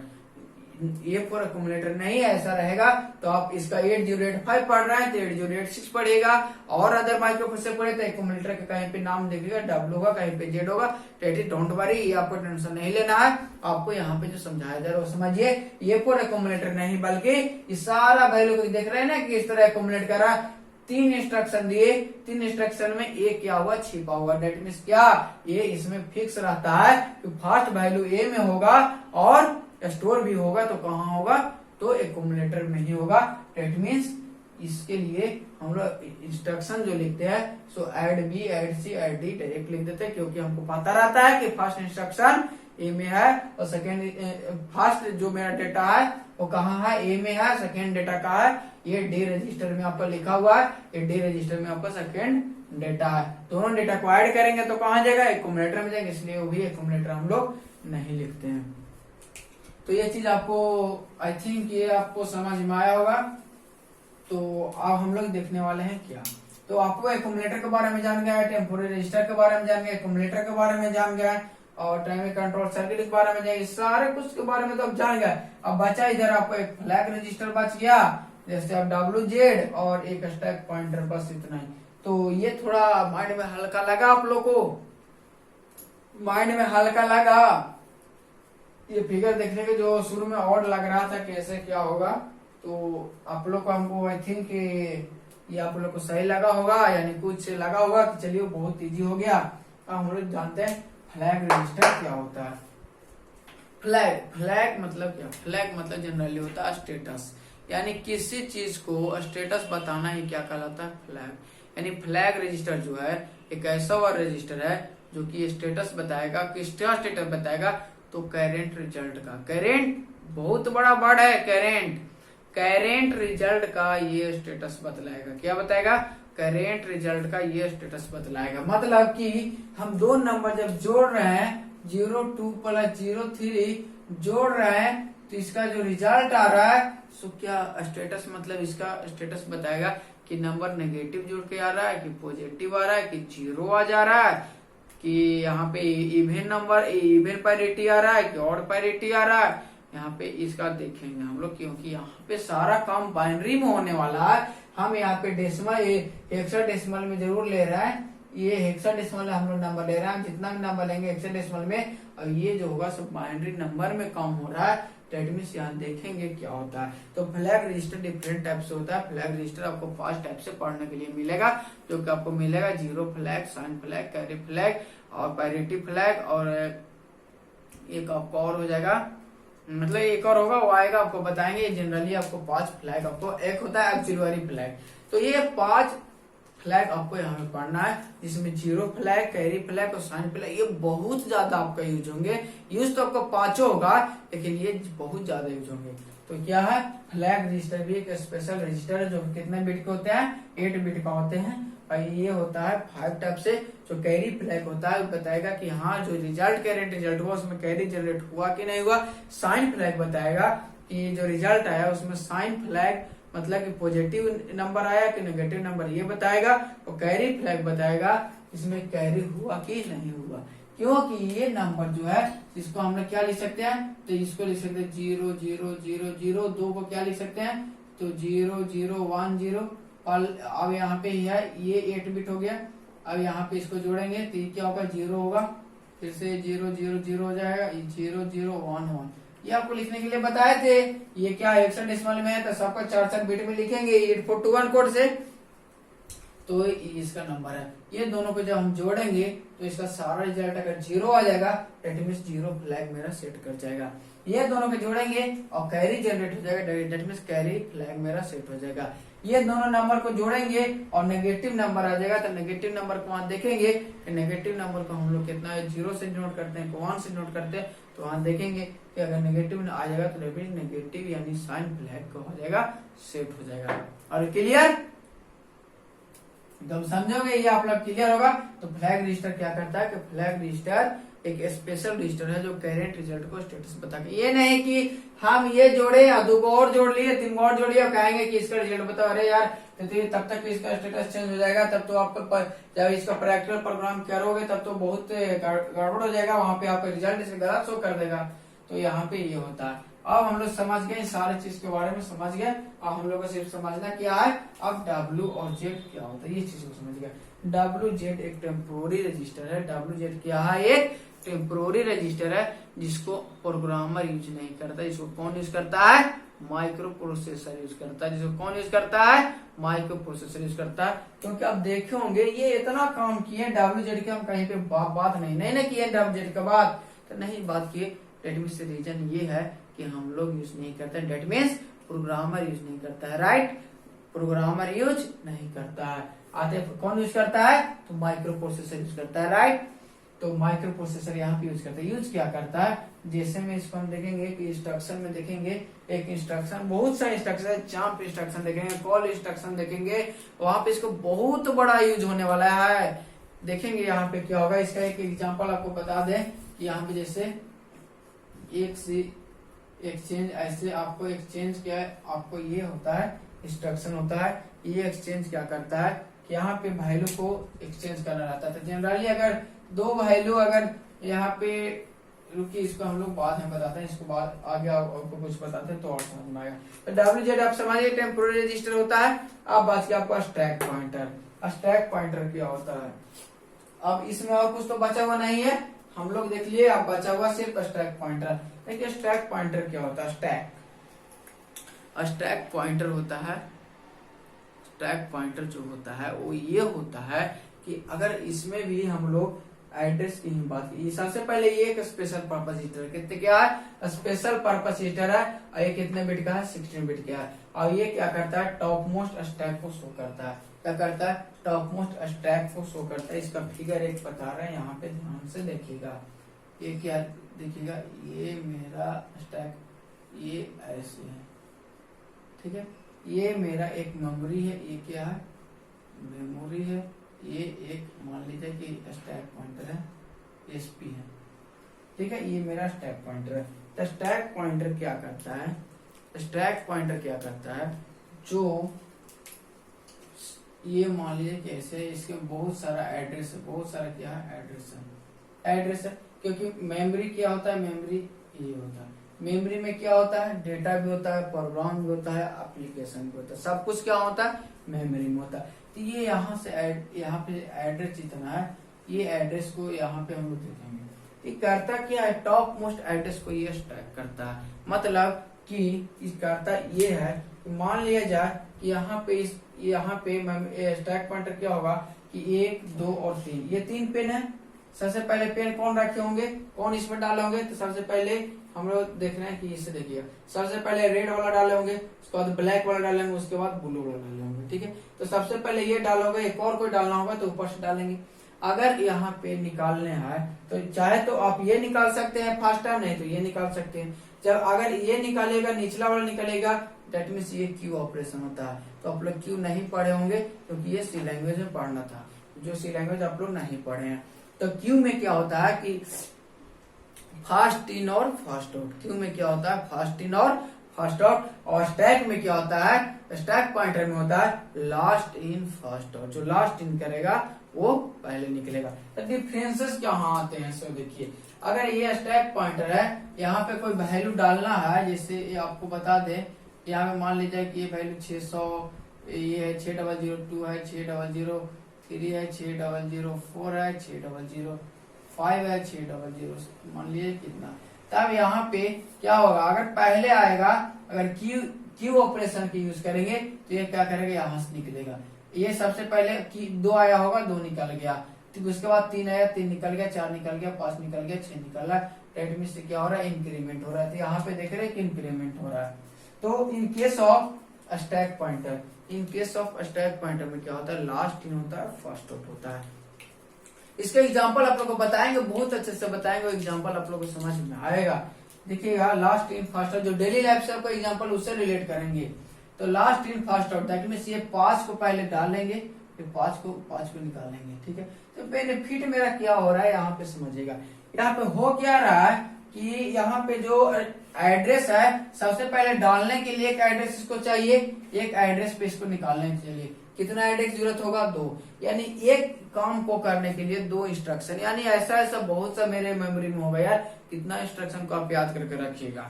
ये फोर एक्यूमुलेटर नहीं ऐसा रहेगा तो आप इसका 8085 पढ़ रहे हैं तो 8086 पढ़ेगा, और अदर माइक्रो प्रोसेसर पढ़े तो एक्यूमुलेटर का कहीं पे नाम देखिएगा डब्ल्यू होगा, कहीं पे जेड होगा। डोंट वरी, ये आपको टेंशन नहीं लेना है, आपको यहाँ पे जो समझाया जा रहा है वो समझिए। ये फोर एक्यूमुलेटर नहीं बल्कि ये सारा वैल्यू को देख रहे हैं ना कि इस तरह एक्यूमुलेट कर रहा है। 3 इंस्ट्रक्शन दिए, 3 इंस्ट्रक्शन में एक क्या हुआ, छिपा हुआ। डेट मीन्स क्या, ये इसमें फिक्स रहता है कि फर्स्ट वैल्यू ए में होगा और स्टोर भी होगा तो कहाँ होगा, तो एक्यूमुलेटर में ही होगा। डेट मीन्स इसके लिए हम लोग इंस्ट्रक्शन जो लिखते हैं सो ऐड बी, ऐड सी, ऐड डी डायरेक्ट लिख देते हैं, क्योंकि हमको पता रहता है कि फर्स्ट इंस्ट्रक्शन ए में है और सेकेंड, फर्स्ट जो मेरा डेटा है वो कहाँ है, ए में है, सेकेंड डेटा कहाँ है, ये डी रजिस्टर में आपका लिखा हुआ है, ये डी रजिस्टर में आपका सेकेंड डेटा है। दोनों डेटा को ऐड करेंगे तो कहाँ जाएगा, एक्यूमुलेटर में जाएंगे, इसलिए वो भी एक्यूमुलेटर हम लोग नहीं लिखते हैं। तो ये चीज आपको आई थिंक ये आपको समझ में आया होगा। तो अब हम लोग देखने वाले हैं क्या, तो आपको एक्यूमुलेटर के बारे में जान गया है, टेम्पोररी रजिस्टर के बारे में जान गया, एक्यूमुलेटर के बारे में जान गया और टाइमिंग कंट्रोल सर्किट के बारे में जान, सारे कुछ के बारे में तो आप जान गया। अब बचा इधर आपको एक फ्लैग रजिस्टर बच गया, जैसे आप WZ और एक स्टैक पॉइंटर, बस इतना ही। तो ये थोड़ा माइंड में हल्का लगा, आप लोग को माइंड में हल्का लगा, ये फिगर देखने के जो शुरू में ऑड लग रहा था कैसे क्या होगा, तो आप लोग को हमको आई थिंक ये आप लोग को सही लगा होगा, यानी कुछ लगा होगा कि चलिए बहुत इजी हो गया। अब हम लोग जानते हैं फ्लैग रजिस्टर क्या होता है। फ्लैग मतलब क्या, फ्लैग मतलब जनरली होता है स्टेटस, यानी किसी चीज को स्टेटस बताना ही क्या कहलाता है, फ्लैग। यानी फ्लैग रजिस्टर जो है एक ऐसा हुआ रजिस्टर है जो कि स्टेटस बताएगा, किसका स्टेटस बताएगा, तो करेंट रिजल्ट का। करेंट बहुत बड़ा वर्ड है, करेंट रिजल्ट का ये स्टेटस बतलाएगा। क्या बताएगा, करेंट रिजल्ट का ये स्टेटस बतलाएगा। मतलब कि हम दो नंबर जब जोड़ रहे हैं 02 + 03 जोड़ रहे हैं तो इसका जो रिजल्ट आ रहा है सो क्या स्टेटस, मतलब इसका स्टेटस बताएगा कि नंबर नेगेटिव जुड़ के आ रहा है कि पॉजिटिव आ रहा है कि जीरो आ जा रहा है, कि यहाँ पे इवन नंबर इवन पैरिटी आ रहा है कि ऑड पैरिटी आ रहा है। यहाँ पे इसका देखेंगे हम लोग, क्योंकि यहाँ पे सारा काम बाइनरी में होने वाला है। हम यहाँ पे डेसिमल हेक्साडेसिमल में जरूर ले रहे हैं, ये हेक्साडेसिमल में हम लोग नंबर ले रहे हैं, जितना भी नंबर लेंगे हेक्साडेसिमल में, और ये जो होगा सब बाइनरी नंबर में काम हो रहा है। डेट मीन्स यहाँ देखेंगे क्या होता है। तो फ्लैग रजिस्टर डिफरेंट टाइप से होता है। फ्लैग रजिस्टर आपको 5 टाइप से पढ़ने के लिए मिलेगा, जो कि आपको मिलेगा 0 flag, sign flag, carry flag और पैरिटी फ्लैग, और एक आपको और हो जाएगा, मतलब एक और होगा वो आएगा, आपको बताएंगे। जनरली आपको 5 फ्लैग, आपको एक होता है ऑक्सिलरी फ्लैग। तो ये 5 फ्लैग आपको यहाँ पे पढ़ना है, जिसमें 0 फ्लैग, कैरी फ्लैग और साइन फ्लैग, ये बहुत ज्यादा आपका यूज होंगे। यूज तो आपको 5 होगा लेकिन ये बहुत ज्यादा यूज होंगे। तो क्या है, फ्लैग रजिस्टर भी एक स्पेशल रजिस्टर है जो कितने बिट के होते हैं, 8 बिट का होते हैं। और ये होता है 5 टाइप से। जो कैरी फ्लैग होता है बताएगा कि हाँ जो रिजल्ट करेंट रिजल्ट हुआ उसमें कैरी जनरेट हुआ कि नहीं हुआ। साइन फ्लैग बताएगा कि जो रिजल्ट आया उसमें साइन फ्लैग मतलब कि पॉजिटिव नंबर आया कि नेगेटिव नंबर, ये बताएगा। और कैरी फ्लैग बताएगा इसमें कैरी हुआ कि नहीं हुआ, क्योंकि ये नंबर जो है इसको हम लोग क्या लिख सकते हैं, तो इसको लिख सकते हैं 0 0 0 0, 2 को क्या लिख सकते हैं, तो 0 0 1 0। और अब यहाँ पे है ये 8 बिट हो गया। अब यहाँ पे इसको जोड़ेंगे तो ये क्या होगा, 0 होगा, फिर से 000 हो जाएगा, ये 0011। ये आपको लिखने के लिए बताए थे। ये क्या हेक्साडेसिमल में है तो सबका 4 बिट में लिखेंगे 8421 कोड से, तो इसका नंबर है। ये दोनों को जब हम जोड़ेंगे तो इसका सारा रिजल्ट अगर 0 आ जाएगा डेट मीन्स 0 फ्लैग मेरा सेट कर जाएगा। ये दोनों को जोड़ेंगे और कैरी जनरेट हो जाएगा, डेट मीन्स कैरी फ्लैग मेरा सेट हो जाएगा। ये दोनों नंबर को जोड़ेंगे और नेगेटिव नंबर आ जाएगा, तो नेगेटिव नंबर को वहां देखेंगे कि नेगेटिव नंबर को हम लोग कितना है 0 से नोट करते हैं, 1 से नोट करते हैं, तो वहां देखेंगे कि अगर नेगेटिव आ जाएगा तो नेगेटिव यानी साइन फ्लैग को हो जाएगा सेट हो जाएगा। और क्लियर एकदम समझोगे, ये आप लोग क्लियर होगा। तो फ्लैग रजिस्टर क्या करता है कि फ्लैग रजिस्टर एक स्पेशल रजिस्टर है जो करेंट रिजल्ट को स्टेटस बता के, ये नहीं कि हम ये जोड़े या 2 को और जोड़ लिए 3 को और जोड़ लिया और कहेंगे कि इसका रिजल्ट बताओ। अरे यार तो तब तक इसका स्टेटस चेंज हो जाएगा, तब तो आपको जब इसका प्रैक्टिकल प्रोग्राम करोगे तब तो बहुत गड़बड़ हो जाएगा, वहां पे आपका रिजल्ट इसे गलत शो कर देगा। तो यहाँ पे ये होता है। अब हम लोग समझ गए सारे चीज के बारे में समझ गए। अब हम लोग को सिर्फ समझना क्या है, अब W और Z क्या होता है ये चीज को समझ गया। WZ एक टेम्पोररी रजिस्टर है। WZ क्या है, एक टेम्पोररी रजिस्टर है जिसको प्रोग्रामर यूज नहीं करता। जिसको कौन यूज करता है, माइक्रो प्रोसेसर यूज करता है। जिसको कौन यूज करता है, माइक्रो प्रोसेसर यूज करता है। क्योंकि आप देखे होंगे ये इतना काम किए WZ के, हम कहीं पे बात नहीं किए WZ का बात तो नहीं बात किए। डेट मीन्स रीजन ये है कि हम लोग यूज नहीं करते, डेट मीन्स प्रोग्रामर यूज नहीं करता है, राइट। प्रोग्रामर यूज नहीं करता है। आते कौन यूज करता है, तो माइक्रो प्रोसेसर यूज करता है, राइट। तो माइक्रो प्रोसेसर यहाँ पे यूज करता है। यूज क्या करता है, जैसे में इसको हम देखेंगे कि इंस्ट्रक्शन में देखेंगे एक इंस्ट्रक्शन, बहुत सारे इंस्ट्रक्शन है, जंप इंस्ट्रक्शन देखेंगे, कॉल इंस्ट्रक्शन देखेंगे, वहां पे इसको बहुत बड़ा यूज होने वाला है। देखेंगे यहाँ पे क्या होगा। इसका एक एग्जाम्पल आपको बता दें कि यहाँ पे जैसे एक से एक्सचेंज, ऐसे आपको एक्सचेंज क्या है, आपको ये होता है इंस्ट्रक्शन होता है। ये एक्सचेंज क्या करता है कि यहाँ पे वैल्यू को एक्सचेंज करना रहता है। जनरली अगर 2 वैल्यू अगर यहाँ पे, रुकिए इसको हम लोग बाद में बताते हैं, इसको बाद आगे आपको कुछ बताते हैं तो और समझ में आएगा। तो WZ आप समझिए टेम्पोररी रजिस्टर होता है। अब बात की आपका स्टैक पॉइंटर। स्टैक पॉइंटर क्या होता है, अब इसमें और कुछ तो बचा हुआ नहीं है, हम लोग देख लिए। अब बचा हुआ सिर्फ स्टैक पॉइंटर। देखिए स्टैक पॉइंटर क्या होता है, स्टैक पॉइंटर होता है, स्टैक पॉइंटर जो होता है वो ये होता है कि अगर इसमें भी हम लोग एड्रेस की बात की, सबसे पहले ये एक स्पेशल पर्पस हीटर, कितने क्या है, स्पेशल पर्पस हीटर है। और ये कितने बिट का है, 16 बिट का है। और ये क्या करता है, टॉप मोस्ट स्टैक को शो करता है। क्या करता है, टॉप मोस्ट स्टैक को शो करता है। इसका फिगर एक बता रहे हैं, यहाँ पे ध्यान से देखिएगा। ये क्या देखिएगा, ये मेरा स्टैक ये ऐसे है, ठीक है। ये मेरा एक मेमोरी है, ये क्या है, मेमोरी है। ये एक मान लीजिए कि स्टैक पॉइंटर है, SP है, ठीक है। ये मेरा स्टैक पॉइंटर है। तो स्टैक पॉइंटर क्या करता है, स्टैक पॉइंटर क्या करता है, जो ये मान लीजिए कैसे, इसके बहुत सारा एड्रेस है, बहुत सारा क्या है, एड्रेस है। क्योंकि मेमोरी क्या होता है, मेमोरी ये होता है। मेमोरी में क्या होता है, डेटा भी होता है, प्रोग्राम भी होता है, एप्लीकेशन भी होता है, सब कुछ क्या होता है, मेमोरी में होता है। तो ये यहाँ से यहाँ पे एड्रेस जितना है, ये एड्रेस को यहाँ पे हम लोग देखेंगे। ये करता क्या है, टॉप मोस्ट एड्रेस को ये स्टैक करता है। मतलब कि इस करता ये है कि मान लिया जाए कि यहाँ पे स्टैक पॉइंटर क्या होगा कि 1, 2 और 3, ये 3 पेन है। सबसे पहले पेन कौन रखे होंगे, कौन इसमें डाले होंगे, तो सबसे पहले हम लोग देखना है कि इसे देखिए, सबसे पहले रेड वाला डाले होंगे, उसके बाद ब्लैक वाला डालेंगे, उसके बाद ब्लू वाला डाले होंगे, ठीक है। तो सबसे पहले ये डालोगे, एक और कोई डालना होगा तो ऊपर से डालेंगे। अगर यहाँ पे निकालने है तो चाहे तो आप ये निकाल सकते हैं फर्स्ट टाइम, नहीं तो ये निकाल सकते हैं। जब अगर ये निकालेगा, निचला वाला निकलेगा, डेट मीन्स ये क्यू ऑपरेशन होता है। तो आप लोग क्यू नहीं पढ़े होंगे क्योंकि ये सी लैंग्वेज में पढ़ना था, जो सी लैंग्वेज आप लोग नहीं पढ़े हैं। तो क्यू में क्या होता है कि फास्ट इन और फास्ट आउट। क्यू में क्या होता है, फास्ट इन और फास्ट आउट। और स्टैक में क्या होता है, स्टैक पॉइंटर में होता है लास्ट इन फास्ट आउट। जो लास्ट इन करेगा वो पहले निकलेगा। तो डिफरेंसेस क्या आते हैं, सो देखिए। अगर ये स्टैक पॉइंटर है, यहाँ पे कोई वैल्यू डालना है, जैसे ये आपको बता दे, यहाँ पे मान लीजिए कि ये वैल्यू 600, ये है 6002 है, 6003 है, 6004 है, 6005 5H800 मान लीजिए कितना। तब यहाँ पे क्या होगा, अगर पहले आएगा, अगर क्यू ऑपरेशन की यूज करेंगे तो ये क्या करेगा, यहाँ से निकलेगा। ये सबसे पहले 2 आया होगा, 2 निकल गया, तो उसके बाद 3 आया, 3 निकल गया, 4 निकल गया, 5 निकल गया, 6 निकल रहा है। डेट मीन्स क्या हो रहा है, इंक्रीमेंट हो रहा है। तो यहाँ पे देख रहे हैं कि इंक्रीमेंट हो रहा है। तो in case of stack pointer, in case of stack pointer में क्या होता है, लास्ट इन होता है, फर्स्ट आउट होता है। इसका एग्जांपल आप लोग को बताएंगे, बहुत अच्छे से बताएंगे, एग्जांपल आप लोग को समझ में आएगा। देखिएगा, लास्ट इन फर्स्ट आउट जो डेली लाइफ से आपको एग्जांपल उससे रिलेट करेंगे। तो last in first out that means ये 5 को पहले डालेंगे, फिर 5 को निकालेंगे। ठीक है, तो बेनिफिट मेरा क्या हो रहा है यहाँ पे समझिएगा। यहाँ पे हो क्या रहा है कि यहाँ पे जो एड्रेस है, सबसे पहले डालने के लिए एक एड्रेस इसको चाहिए, एक एड्रेस पे इसको निकालने के लिए कितना एड्रेस की जरूरत होगा, 2। यानी एक काम को करने के लिए 2 इंस्ट्रक्शन, यानी ऐसा बहुत सा मेरे मेमोरी में होगा यार। कितना इंस्ट्रक्शन को आप याद करके रखिएगा।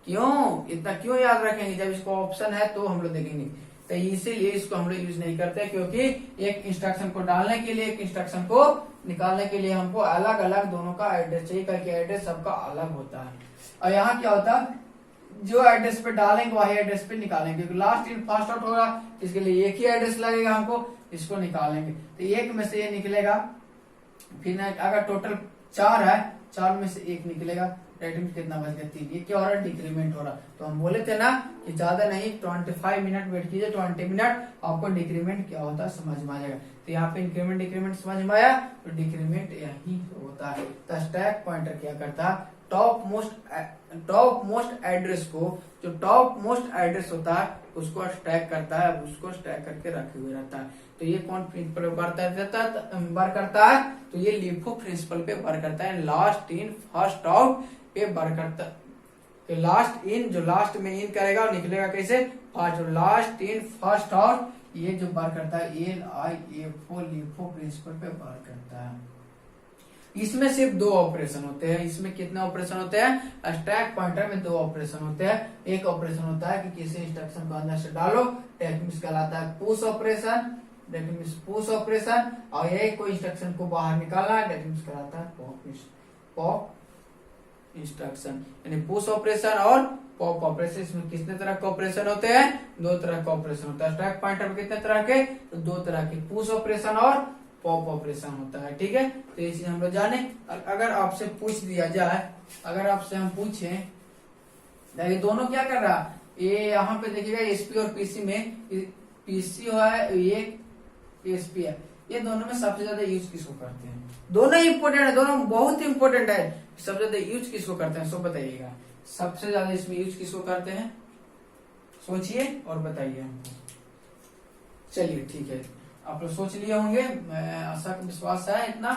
क्यों इतना क्यों याद रखेंगे, जब इसको ऑप्शन है तो हम लोग देखेंगे। तो इसीलिए इसको हम लोग यूज नहीं करते, क्योंकि एक इंस्ट्रक्शन को डालने के लिए, एक इंस्ट्रक्शन को निकालने के लिए हमको अलग अलग दोनों का एड्रेस चाहिए, करके एड्रेस सबका अलग होता है। और यहाँ क्या होता है, जो एड्रेस पे डालेंगे वही एड्रेस पे निकालेंगे। लास्ट इन फर्स्ट आउट होगा, इसके लिए एक ही एड्रेस लगेगा हमको, इसको निकालेंगे। तो एक में से ये निकलेगा, फिर अगर टोटल 4 है, 4 में से 1 निकलेगा, कितना बच गया, 3। ये क्या हो रहा है, डिक्रीमेंट हो रहा। तो हम बोले थे ना कि ज्यादा नहीं, 25 मिनट वेट कीजिए, 20 मिनट, आपको डिक्रीमेंट क्या होता है समझ में आ जाएगा। तो यहाँ पे इंक्रीमेंट डिक्रीमेंट समझ में आया, तो डिक्रीमेंट यही होता है। तो स्टैक पॉइंटर क्या करता है, टॉप मोस्ट एड्रेस को, जो टॉप मोस्ट एड्रेस होता है उसको स्टैक करता है, उसको स्टैक करके रखे हुए रहता है। तो ये कौन प्रिंसिपल वर्क करता है, तो ये लिफो प्रिंसिपल पे वर्क करता है। लास्ट इन फर्स्ट आउट पे वर्क करता है। लास्ट इन, जो लास्ट में इन करेगा निकलेगा कैसे, first. Last in first out, ये जो वर्क करता है LIFO लिफो प्रिंसिपल पे वर्क करता है। इसमें सिर्फ 2 ऑपरेशन होते हैं। इसमें कितने ऑपरेशन होते हैं, स्टैक पॉइंटर में 2 ऑपरेशन होते हैं। एक ऑपरेशन होता है कि किसी इंस्ट्रक्शन को अंदर से डालो, दैट मींस कहलाता है push operation, that means push operation. और एक कोई इंस्ट्रक्शन को बाहर निकालना है, दैट मींस कहलाता है पॉप इंस्ट्रक्शन। यानी पुश ऑपरेशन और पॉप ऑपरेशन, इसमें कितने तरह के ऑपरेशन होते हैं, 2 तरह का ऑपरेशन होता है। स्टैक पॉइंटर में कितने तरह के, तो 2 तरह के, पुश ऑपरेशन और पॉप ऑपरेशन होता है। ठीक है, तो ये चीज हम लोग जाने। अगर आपसे पूछ दिया जाए, अगर आपसे हम पूछे ये दोनों क्या कर रहा है, ये यहाँ पे देखिएगा एसपी और पीसी में, पीसी है ये एसपी है, ये दोनों में सबसे ज्यादा यूज किसको करते हैं, दोनों इंपोर्टेंट है, दोनों बहुत इंपोर्टेंट है। सबसे ज्यादा यूज किसको करते हैं, सो बताइएगा, सबसे ज्यादा इसमें यूज किसको करते हैं, सोचिए और बताइए हमको। चलिए ठीक है, आप लोग सोच लिए होंगे, मैं आशा विश्वास है इतना।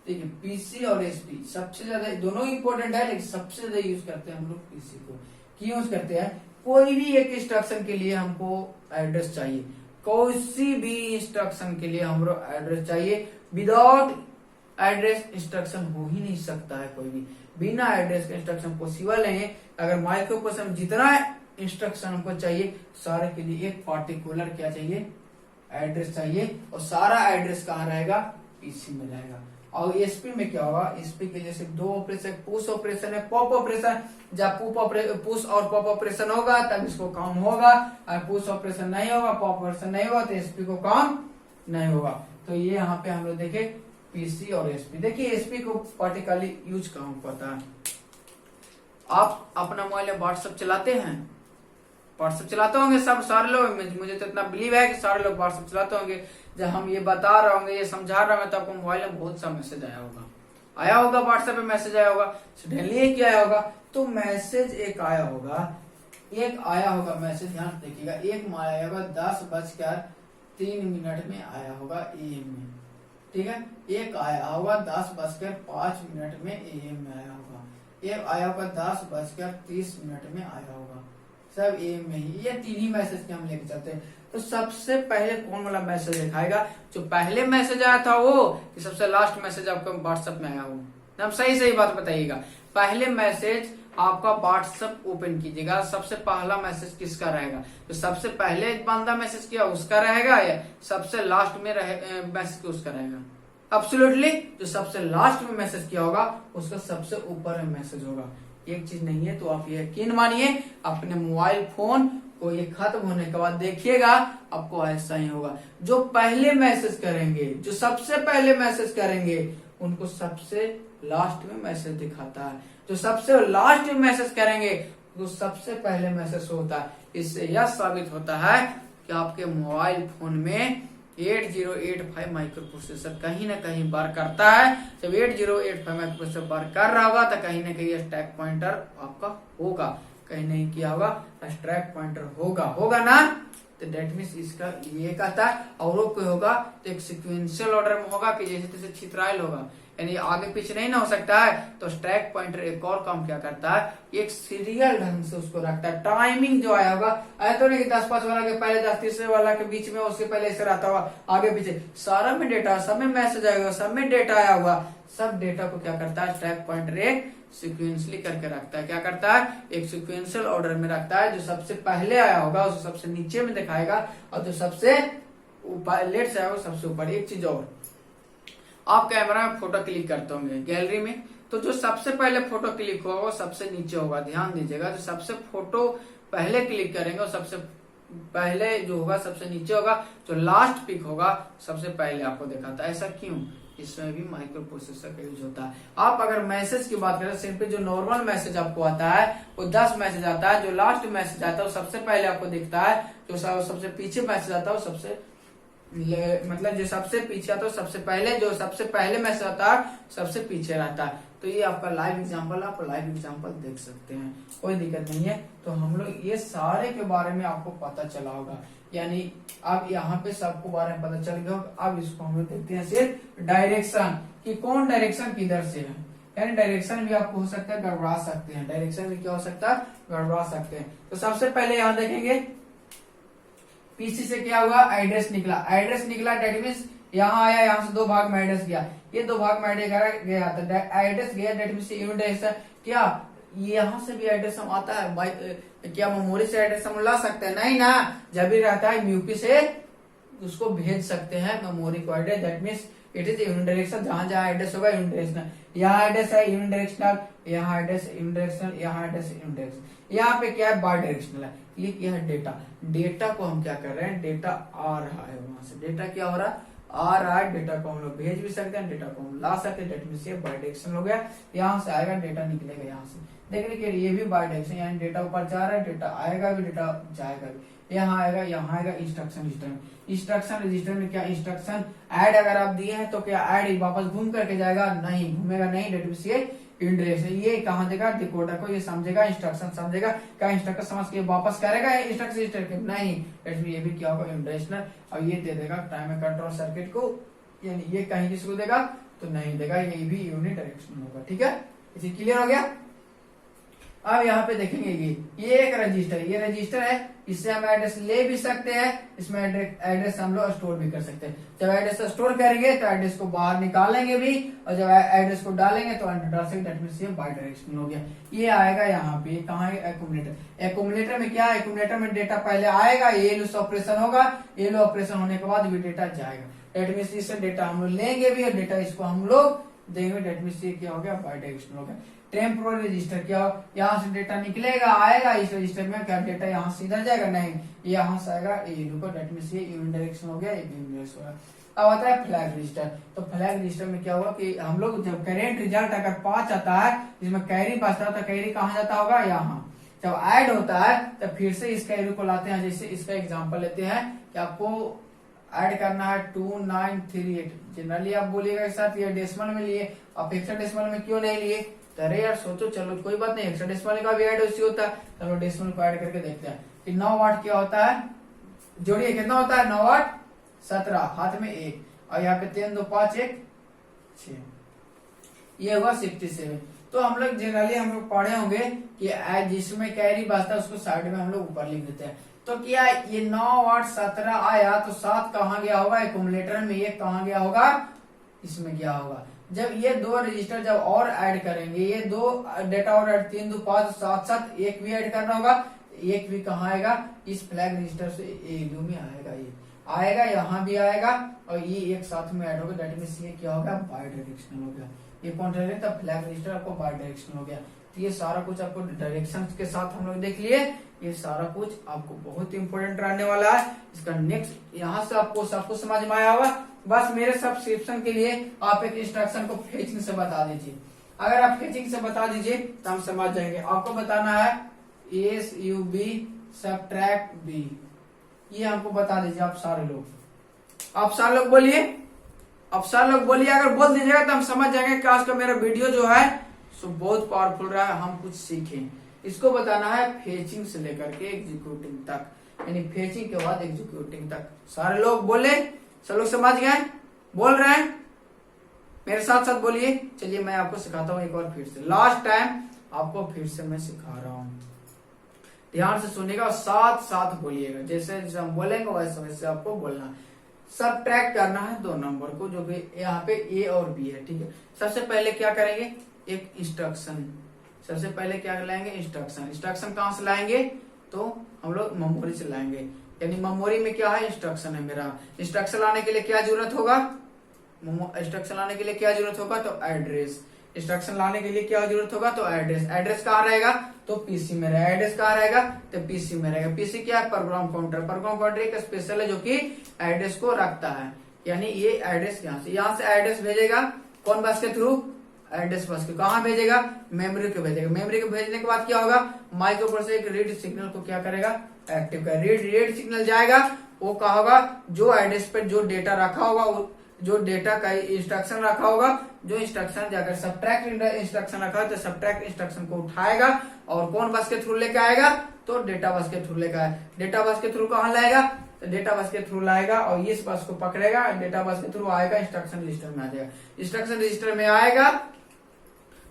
देखिए पीसी और एसपी सबसे ज्यादा, दोनों इंपोर्टेंट है, लेकिन सबसे ज्यादा यूज करते हैं हम लोग पीसी को। क्यों यूज करते हैं, कोई भी एक इंस्ट्रक्शन के लिए हमको एड्रेस चाहिए, कोई भी इंस्ट्रक्शन के लिए हमको एड्रेस चाहिए। विदाउट एड्रेस इंस्ट्रक्शन हो ही नहीं सकता है, कोई भी बिना एड्रेस के इंस्ट्रक्शन पॉसिबल नहीं है। अगर माइक्रो प्रोसेसर में जितना इंस्ट्रक्शन हमको चाहिए, सारे के लिए एक पार्टिकुलर क्या चाहिए, एड्रेस चाहिए। और सारा एड्रेस कहाँ रहेगा, पीसी में रहेगा। और एसपी में क्या होगा, एसपी के लिए सिर्फ 2 ऑपरेशन, पुश ऑपरेशन है, पॉप ऑपरेशन। जब पुश और पॉप ऑपरेशन होगा तब इसको काम होगा, और पुश ऑपरेशन नहीं होगा, पॉप ऑपरेशन नहीं होगा, तो एसपी को काम नहीं होगा। तो ये यहाँ पे हम लोग देखे पीसी और एसपी। देखिए एसपी को पर्टिकुलरली यूज कहाँ पता है, आप अपना मोबाइल में व्हाट्सएप चलाते हैं, व्हाट्सएप चलाते होंगे सब, सारे लोग, मुझे तो इतना बिलीव है कि सारे लोग व्हाट्सएप चलाते होंगे। जब हम ये बता रहे होंगे, ये समझा रहे होंगे, तो आपको मोबाइल में बहुत सा मैसेज आया होगा, व्हाट्सएप पे मैसेज आया होगा, डेली एक आया होगा। तो मैसेज एक आया होगा मैसेज, ध्यान देखिएगा, एक आया होगा 10:03 में आया होगा AM में, ठीक है। एक आया होगा 10:05 में AM में आया होगा, एक आया होगा 10:30 में आया होगा, सब AM में ही। ये 3 ही मैसेज के हम लेके चलते हैं। तो सबसे पहले कौन वाला मैसेज दिखाएगा, जो पहले मैसेज आया था वो, कि सबसे लास्ट मैसेज आपको व्हाट्सएप में आया हो। हम सही बात बताइएगा, पहले मैसेज आपका व्हाट्सएप ओपन कीजिएगा, सबसे पहला मैसेज किसका रहेगा, तो सबसे पहले बंदा मैसेज किया उसका रहेगा, या सबसे लास्ट में मैसेज उसका रहेगा। एब्सोल्युटली जो सबसे लास्ट में मैसेज किया होगा उसका सबसे ऊपर में मैसेज होगा। एक चीज नहीं है, तो आप ये यकीन मानिए अपने मोबाइल फोन को ये खत्म होने के बाद देखिएगा आपको ऐसा ही होगा। जो पहले मैसेज करेंगे, जो सबसे पहले मैसेज करेंगे, उनको सबसे लास्ट में मैसेज दिखाता है। जो सबसे लास्ट में मैसेज करेंगे तो सबसे पहले मैसेज होता है। इससे यह साबित होता है कि आपके मोबाइल फोन में 8085 माइक्रो प्रोसेसर कहीं ना कहीं वर्क करता है। जब 8085 माइक्रो प्रोसेसर वर्क कर रहा होगा तो कहीं ना कहीं स्टैक पॉइंटर आपका होगा, कहीं नहीं किया होगा स्टैक पॉइंटर होगा ना। तो डेट मीन्स इसका ये कहता है। और वो कोई होगा तो एक सिक्वेंशियल ऑर्डर में होगा कि जैसे तैसे छितराइल होगा, यानी आगे पीछे नहीं ना हो सकता है। तो स्टैक पॉइंटर एक और काम क्या करता है, एक सीरियल ढंग से उसको रखता है। टाइमिंग जो आया होगा, ऐसा तो नहीं कि 10-5 वाला के पहले 10-30 वाला के बीच में, उसके पहले ऐसे रहता होगा, आगे पीछे सारा में डेटा, सब में मैसेज आएगा, सब में डेटा आया हुआ, सब डेटा को क्या करता है स्टैक पॉइंटर एक सिक्वेंसली करके रखता है। क्या करता है, एक सिक्वेंशियल ऑर्डर में रखता है। जो सबसे पहले आया होगा उसको सबसे नीचे में दिखाएगा, और जो सबसे लेट से आएगा सबसे ऊपर। एक चीज और, आप कैमरा में फोटो क्लिक करते होंगे गैलरी में, तो जो सबसे पहले फोटो क्लिक होगा वो सबसे नीचे होगा। ध्यान दीजिएगा, जो सबसे फोटो पहले क्लिक करेंगे वो सबसे पहले जो होगा सबसे नीचे होगा, जो लास्ट पिक होगा सबसे पहले आपको दिखाता है। ऐसा क्यों, इसमें भी माइक्रो प्रोसेसर का यूज होता है। आप अगर मैसेज की बात करें, सिंपली जो नॉर्मल मैसेज आपको आता है वो 10 मैसेज आता है। जो लास्ट मैसेज आता है वो सबसे पहले आपको दिखता है। जो सबसे पीछे मैसेज आता है वो सबसे मतलब जो सबसे पीछे आता है सबसे पहले, जो सबसे पहले मैसेज आता है सबसे पीछे रहता है। तो ये आपका लाइव एग्जांपल, आप लाइव एग्जांपल देख सकते हैं, कोई दिक्कत नहीं है। तो हम लोग ये सारे के बारे में आपको पता चला होगा, यानी अब यहाँ पे सबको बारे में पता चल गया होगा। अब इसको हम लोग देखते हैं सिर्फ डायरेक्शन, कि कौन डायरेक्शन किधर से है। यानी डायरेक्शन भी आपको हो सकता है गड़बड़ा सकते हैं, डायरेक्शन भी क्या हो सकता है गड़बड़ा सकते हैं। तो सबसे पहले यहाँ देखेंगे पीसी से क्या हुआ, एड्रेस निकला। एड्रेस निकला डेट मीन्स यहाँ आया, यहाँ से 2 भाग में एड्रेस गया, ये 2 भाग में एड्रेस गया, तो एड्रेस गया डेट मीन्स यूनिट डायरेक्शन। क्या यहाँ से भी एड्रेस हम आता है, क्या मेमोरी से एड्रेस हम ला सकते हैं, नहीं ना। जब भी रहता है यूपी से उसको भेज सकते हैं मेमोरी को address, that means it is unit direction. जहां जहां एड्रेस होगा यूनिट डायरेक्शनल, यहाँ एड्रेस है यूनिट डायरेक्शनल, यहाँ एड्रेस यूनिट डायरेक्शनल, यहाँ एड्रेस यूनिट डायरेक्शनल। यहाँ पे क्या है बाई डायरेक्शनल है। ये क्या है डेटा, डेटा को हम क्या कर रहे हैं, डेटा आ रहा है वहां से, डेटा क्या हो रहा है आ रहा है। डेटा को हम लोग भेज भी सकते हैं, डेटा को हम ला सकते हैं, डेट मीन्स ये बाई डायरेक्शन हो गया। यहाँ से आएगा डेटा निकलेगा यहाँ से, देखने के लिए ये भी बाई डायरेक्शन, यानी डेटा ऊपर जा रहा है, डेटा आएगा भी डेटा जाएगा भी। यहाँ आएगा, यहाँ आएगा इंस्ट्रक्शन रजिस्टर में। इंस्ट्रक्शन रजिस्टर में क्या इंस्ट्रक्शन ऐड अगर आप दिए हैं तो क्या ऐड वापस घूम करके जाएगा, नहीं घूमेगा नहीं, डेट मीन्स ये इंटरेस्ट ये कहाँ देगा, डिकोडर को ये समझेगा, इंस्ट्रक्शन समझेगा, क्या इंस्ट्रक्शन समझ के वापस करेगा इंस्ट्रक्शन रजिस्टर के, नहीं। ये भी क्या होगा इंटरेशनल, और ये दे देगा टाइम कंट्रोल सर्किट को, यानी ये कहीं किसको देगा तो नहीं देगा, ये भी यूनिट डायरेक्शन होगा। ठीक है, इसे क्लियर हो गया। अब यहाँ पे देखेंगे ये एक रजिस्टर, ये रजिस्टर है, इससे हम एड्रेस ले भी सकते हैं, इसमें एड्रेस हम लोग स्टोर भी कर सकते हैं। जब एड्रेस स्टोर करेंगे तो एड्रेस को बाहर निकालेंगे भी, और जब एड्रेस को डालेंगे तो अंडर डाल सकते, बाई डायरेक्शन हो गया। ये आएगा यहाँ पे, कहाँ है एक्यूमुलेटर। एक्यूमुलेटर में क्या है, एक्यूमुलेटर में डेटा पहले आएगा, ये लो ऑपरेशन होगा, ये लो ऑपरेशन होने के बाद भी डेटा जाएगा, डेट मीन्स इससे डेटा हम लोग लेंगे भी और डेटा इसको हम लोग देंगे, डेट मीन्स ये क्या हो गया बाई डायरेक्शन हो गया। टेम्पोररी रजिस्टर क्या हो, यहाँ से डेटा निकलेगा आएगा, इस रजिस्टर में क्या डेटा यहाँ से इधर जाएगा, नहीं यहाँ से आएगा ये रुको, डेट मीन्स ये यूनिट डायरेक्शन हो गया, ये भी डायरेक्शन हो गया। अब आता है फ्लैग रजिस्टर। तो फ्लैग रजिस्टर में क्या हुआ कि हम लोग जब करेंट रिजल्ट अगर 5 आता है, जिसमें कैरी बचता है तो कैरी कहाँ जाता होगा, यहाँ। जब ऐड होता है तो फिर से इस कैरी को लाते हैं, जैसे इसका एग्जाम्पल लेते हैं कि आपको ऐड करना है 2938। जनरली आप बोलिएगा साथ ये डेसिमल में लिए, आप हेक्साडेसिमल में क्यों नहीं लिए, अरे यार सोचो, चलो कोई बात नहीं, हेक्साडेसिमल का भी ऐड उसी होता है, चलो डेसिमल को ऐड करके देखते हैं कि 9 वाट क्या होता है, जोड़िए कितना होता है 9 वाट 17, हाथ में 1, और यहाँ पे 3 2 5 1 6, ये होगा 67। तो हम लोग जनरली हम लोग पढ़े होंगे कि जिसमें कैरी बचता है उसको साइड में हम लोग ऊपर लिख देते हैं। तो क्या ये 9 वाट 17 आया तो 7 कहाँ गया होगा, एक्यूमुलेटर में, ये कहाँ गया होगा, इसमें गया होगा। जब ये 2 रजिस्टर जब और ऐड करेंगे, ये 2 डेटा और 3 2 5 7 7 एक भी ऐड करना होगा, एक भी कहाँ आएगा, इस फ्लैग रजिस्टर से एलयू में आएगा ये। आएगा, यहाँ भी आएगा और ये एक साथ में ऐड होगा, दैट मींस ये क्या हो गया, बाई डायरेक्शनल हो गया। ये कौन सा रहेगा, फ्लैग रजिस्टर आपको बाई डायरेक्शनल हो गया। तो ये सारा कुछ आपको डायरेक्शन के साथ हम लोग देख लिए, ये सारा कुछ आपको बहुत इंपॉर्टेंट रहने वाला है। इसका नेक्स्ट यहाँ से आपको सब कुछ समझ में आया होगा। बस मेरे सब्सक्रिप्शन के लिए आप एक इंस्ट्रक्शन को फेचिंग से बता दीजिए। अगर आप फेचिंग से बता दीजिए तो हम समझ जाएंगे। आपको बताना है SUB सबट्रैक्ट B, ये हमको बता दीजिए आप सारे लोग। आप सारे लोग बोलिए, आप सारे लोग बोलिए। अगर बोल दीजिएगा तो हम समझ जाएंगे कि आज का मेरा वीडियो जो है सो बहुत पावरफुल रहा है, हम कुछ सीखें। इसको बताना है फेचिंग से लेकर के एग्जीक्यूटिंग तक, यानी फेचिंग के बाद एग्जीक्यूटिंग तक। सारे लोग बोले, सब लोग समझ गए, बोल रहे हैं, मेरे साथ साथ बोलिए। चलिए मैं आपको सिखाता हूँ एक बार फिर से, लास्ट टाइम आपको फिर से मैं सिखा रहा हूँ। ध्यान से सुनिएगा और साथ साथ बोलिएगा, जैसे जैसे हम बोलेंगे वैसे वैसे आपको बोलना। सबट्रैक्ट करना है दो नंबर को, जो कि यहाँ पे A और B है, ठीक है। सबसे पहले क्या करेंगे, एक इंस्ट्रक्शन। सबसे पहले क्या लाएंगे, इंस्ट्रक्शन। इंस्ट्रक्शन कहाँ से लाएंगे, तो हम लोग मेमोरी से लाएंगे, यानी मेमोरी में क्या है, इंस्ट्रक्शन है मेरा। इंस्ट्रक्शन लाने के लिए क्या जरूरत होगा, इंस्ट्रक्शन लाने के लिए क्या जरूरत होगा, तो एड्रेस। इंस्ट्रक्शन लाने के लिए क्या जरूरत होगा, तो एड्रेस। एड्रेस कहाँ रहेगा, तो पीसी में रहेगा। एड्रेस कहाँ रहेगा, तो पीसी में रहेगा। पीसी क्या है, प्रोग्राम काउंटर। प्रोग्राम काउंटर एक स्पेशल है जो कि एड्रेस को रखता है, यानी ये एड्रेस यहाँ से एड्रेस भेजेगा। कौन बस के थ्रू, एड्रेस बस के। कहाँ भेजेगा, मेमोरी को भेजेगा। मेमोरी को भेजने के बाद क्या होगा, माइक के ऊपर से एक रीड सिग्नल को क्या करेगा, एक्टिव करेगा। रीड सिग्नल जाएगा, वो क्या होगा, जो एड्रेस पे जो डेटा रखा होगा, जो डेटा का इंस्ट्रक्शन रखा होगा, जो इंस्ट्रक्शन जाकर सबट्रैक्ट इंस्ट्रक्शन रखा है तो सबट्रैक्ट इंस्ट्रक्शन को उठाएगा और कौन बस के थ्रू लेके आएगा, तो डेटा बस के थ्रू लेकर आए। डेटा बस के थ्रू कहाँ लाएगा, तो डेटा बस के थ्रू लाएगा और इस बस को पकड़ेगा, डेटा बस के थ्रू आएगा, इंस्ट्रक्शन रजिस्टर में आ जाएगा। इंस्ट्रक्शन रजिस्टर में आएगा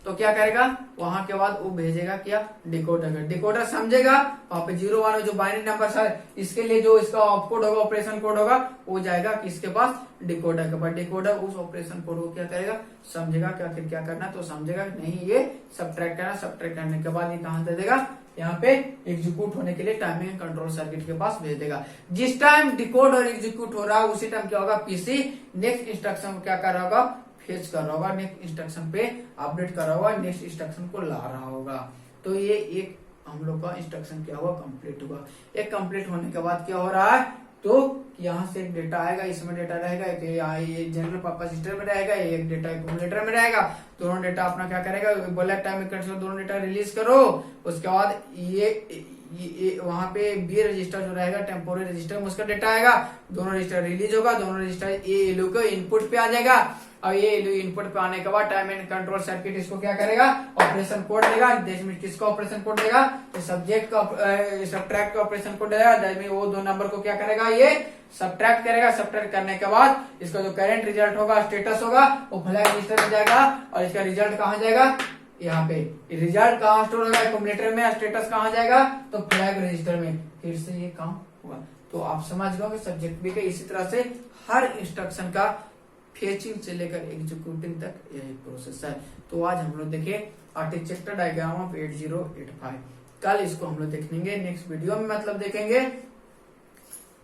तो क्या करेगा, वहां के बाद वो भेजेगा क्या, डिकोडर। डिकोडर समझेगा, वहां पे 0 1 जो बाइनरी नंबर है, इसके लिए जो इसका ऑपकोड होगा, ऑपरेशन कोड होगा, वो जाएगा किसके पास, डिकोडर के पास। डिकोडर उस ऑपरेशन कोड को क्या करेगा, समझेगा क्या फिर क्या करना, तो समझेगा नहीं ये सबट्रैक्ट करना। सबट्रैक्ट करने के बाद ये कहाँ दे देगा, यहाँ पे एग्जीक्यूट होने के लिए टाइमिंग कंट्रोल सर्किट के पास भेज देगा। जिस टाइम डिकोड और एग्जीक्यूट हो रहा है उसी टाइम क्या होगा, पीसी नेक्स्ट इंस्ट्रक्शन को क्या कर रहा होगा, फेच कर रहा होगा, नेक्स्ट इंस्ट्रक्शन पे अपडेट कर रहा होगा, नेक्स्ट इंस्ट्रक्शन को ला रहा होगा। तो ये एक हम लोग का इंस्ट्रक्शन क्या हुआ, कंप्लीट हुआ। एक कंप्लीट होने के बाद क्या हो रहा है, तो यहाँ से एक डेटा आएगा, इसमें डेटा रहेगा, एक जनरल पर्पस रजिस्टर में रहेगा, एक डेटा एक्यूमुलेटर में रहेगा। दोनों डेटा अपना क्या करेगा, बोला टाइम दोनों डेटा रिलीज करो। उसके बाद ये वहां पे बी रजिस्टर जो रहेगा, टेम्पोररी रजिस्टर में उसका डेटा आएगा, दोनों रजिस्टर रिलीज होगा, दोनों रजिस्टर ये एलयू को इनपुट पे आ जाएगा। और ये एलयू इनपुट पे आने के बाद टाइम एंड कंट्रोल सर्किट इसको क्या करेगा, ऑपरेशन कोड देगा। इसमें किसका ऑपरेशन कोड देगा, तो सब्जेक्ट का सबट्रैक्ट का ऑपरेशन कोड देगा। वो दो नंबर को क्या करेगा, ये सबट्रैक्ट करेगा। सबट्रैक्ट करने के बाद इसका जो करंट रिजल्ट होगा, स्टेटस होगा, वो फ्लैग रजिस्टर में जाएगा और इसका रिजल्ट कहाँ जाएगा, यहाँ पे। रिजल्ट कहाँ स्टोर होगा, एक्यूमुलेटर में। स्टेटस कहाँ जाएगा, तो फ्लैग रजिस्टर में। फिर से ये काम होगा। तो आप समझ गए सब्जेक्ट भी के इसी तरह से हर इंस्ट्रक्शन का फेचिंग से लेकर एग्जीक्यूटिंग तक यही प्रोसेस है। तो आज हम लोग देखे आर्किटेक्चर डायग्राम ऑफ 8085। कल इसको हम लोग देखेंगे नेक्स्ट वीडियो में, मतलब देखेंगे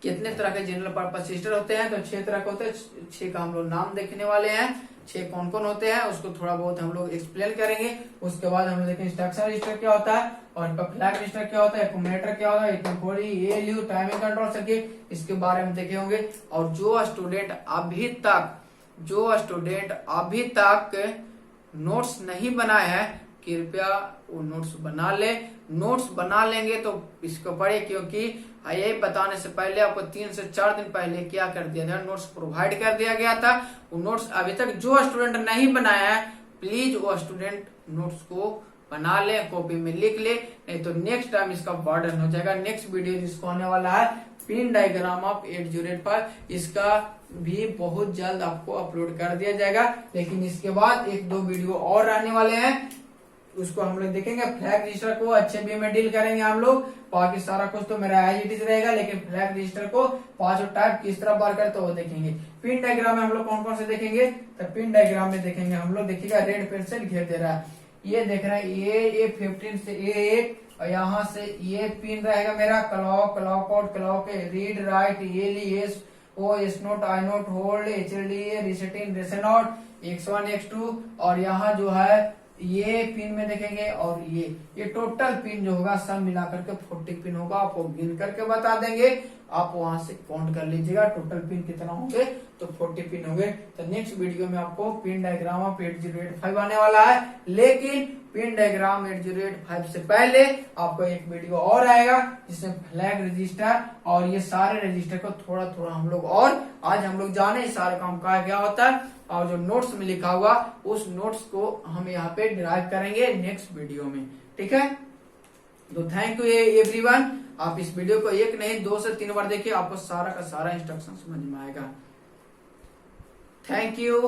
कितने तरह के जनरल पर्पस रजिस्टर होते हैं। तो 6 तरह के होते हैं, 6 का हम लोग नाम देखने वाले हैं। 6 कौन कौन होते हैं उसको थोड़ा बहुत हम लोग एक्सप्लेन करेंगे। उसके बाद हम लोग देखेंगे इंस्ट्रक्शन रजिस्टर क्या होता है और फ्लैग रजिस्टर क्या होता है, एक्यूमुलेटर क्या होता है, एलयू टाइमिंग कंट्रोल सर्किट, इसके बारे में देखे होंगे। और जो स्टूडेंट अभी तक नोट्स नहीं बनाए हैं, कृपया वो नोट्स बना ले। नोट्स बना लेंगे तो इसको पढ़े, क्योंकि यही बताने से पहले आपको 3 से 4 दिन पहले क्या कर दिया गया, नोट्स प्रोवाइड कर दिया गया था। वो नोट्स अभी तक जो स्टूडेंट नहीं बनाया है, प्लीज वो स्टूडेंट नोट्स को बना ले, कॉपी में लिख ले, नहीं तो नेक्स्ट टाइम इसका बर्डन हो जाएगा। नेक्स्ट वीडियो जिसको आने वाला है पिन डायग्राम ऑफ 8085, इसका भी बहुत जल्द आपको अपलोड कर दिया जाएगा। लेकिन इसके बाद 1-2 वीडियो और आने वाले हैं, उसको हम लोग देखेंगे। फ्लैग रजिस्टर को अच्छे वे में डील करेंगे हम लोग, बाकी सारा कुछ तो मेरा एज इट इज रहेगा, लेकिन फ्लैग रजिस्टर को 5 टाइप किस तरह बार करते वो देखेंगे। पिन डायग्राम में हम लोग कौन कौन से देखेंगे, तो पिन डायग्राम में देखेंगे हम लोग, देखिएगा रेड पेन से घेर दे रहा है, ये देख रहे हैं, ये 15 से A1 और यहाँ से ये पिन रहेगा मेरा clock out, clock read write, ये O S not, I not, hold, H L D, resetting, reset not, X1 X2 और यहाँ जो है ये पिन में देखेंगे और ये टोटल पिन जो होगा सब मिलाकर के 40 पिन होगा। आपको गिन करके बता देंगे, आप वहां से काउंट कर लीजिएगा टोटल पिन कितना होंगे, तो 40 पिन होंगे। तो नेक्स्ट वीडियो में आपको पिन डायग्राम ऑफ 8085 आने वाला है, लेकिन पिन डायग्राम 8085 से पहले आपको एक वीडियो और आएगा जिसमें फ्लैग रजिस्टर और ये सारे रजिस्टर को थोड़ा थोड़ा हम लोग और आज हम लोग जाने सारे काम का क्या होता है और जो नोट्स में लिखा हुआ उस नोट्स को हम यहाँ पे डिराइव करेंगे नेक्स्ट वीडियो में। ठीक है, तो थैंक यू एवरीवन। आप इस वीडियो को एक नहीं 2 से 3 बार देखिए, आपको सारा का सारा इंस्ट्रक्शन समझ में आएगा। Thank you.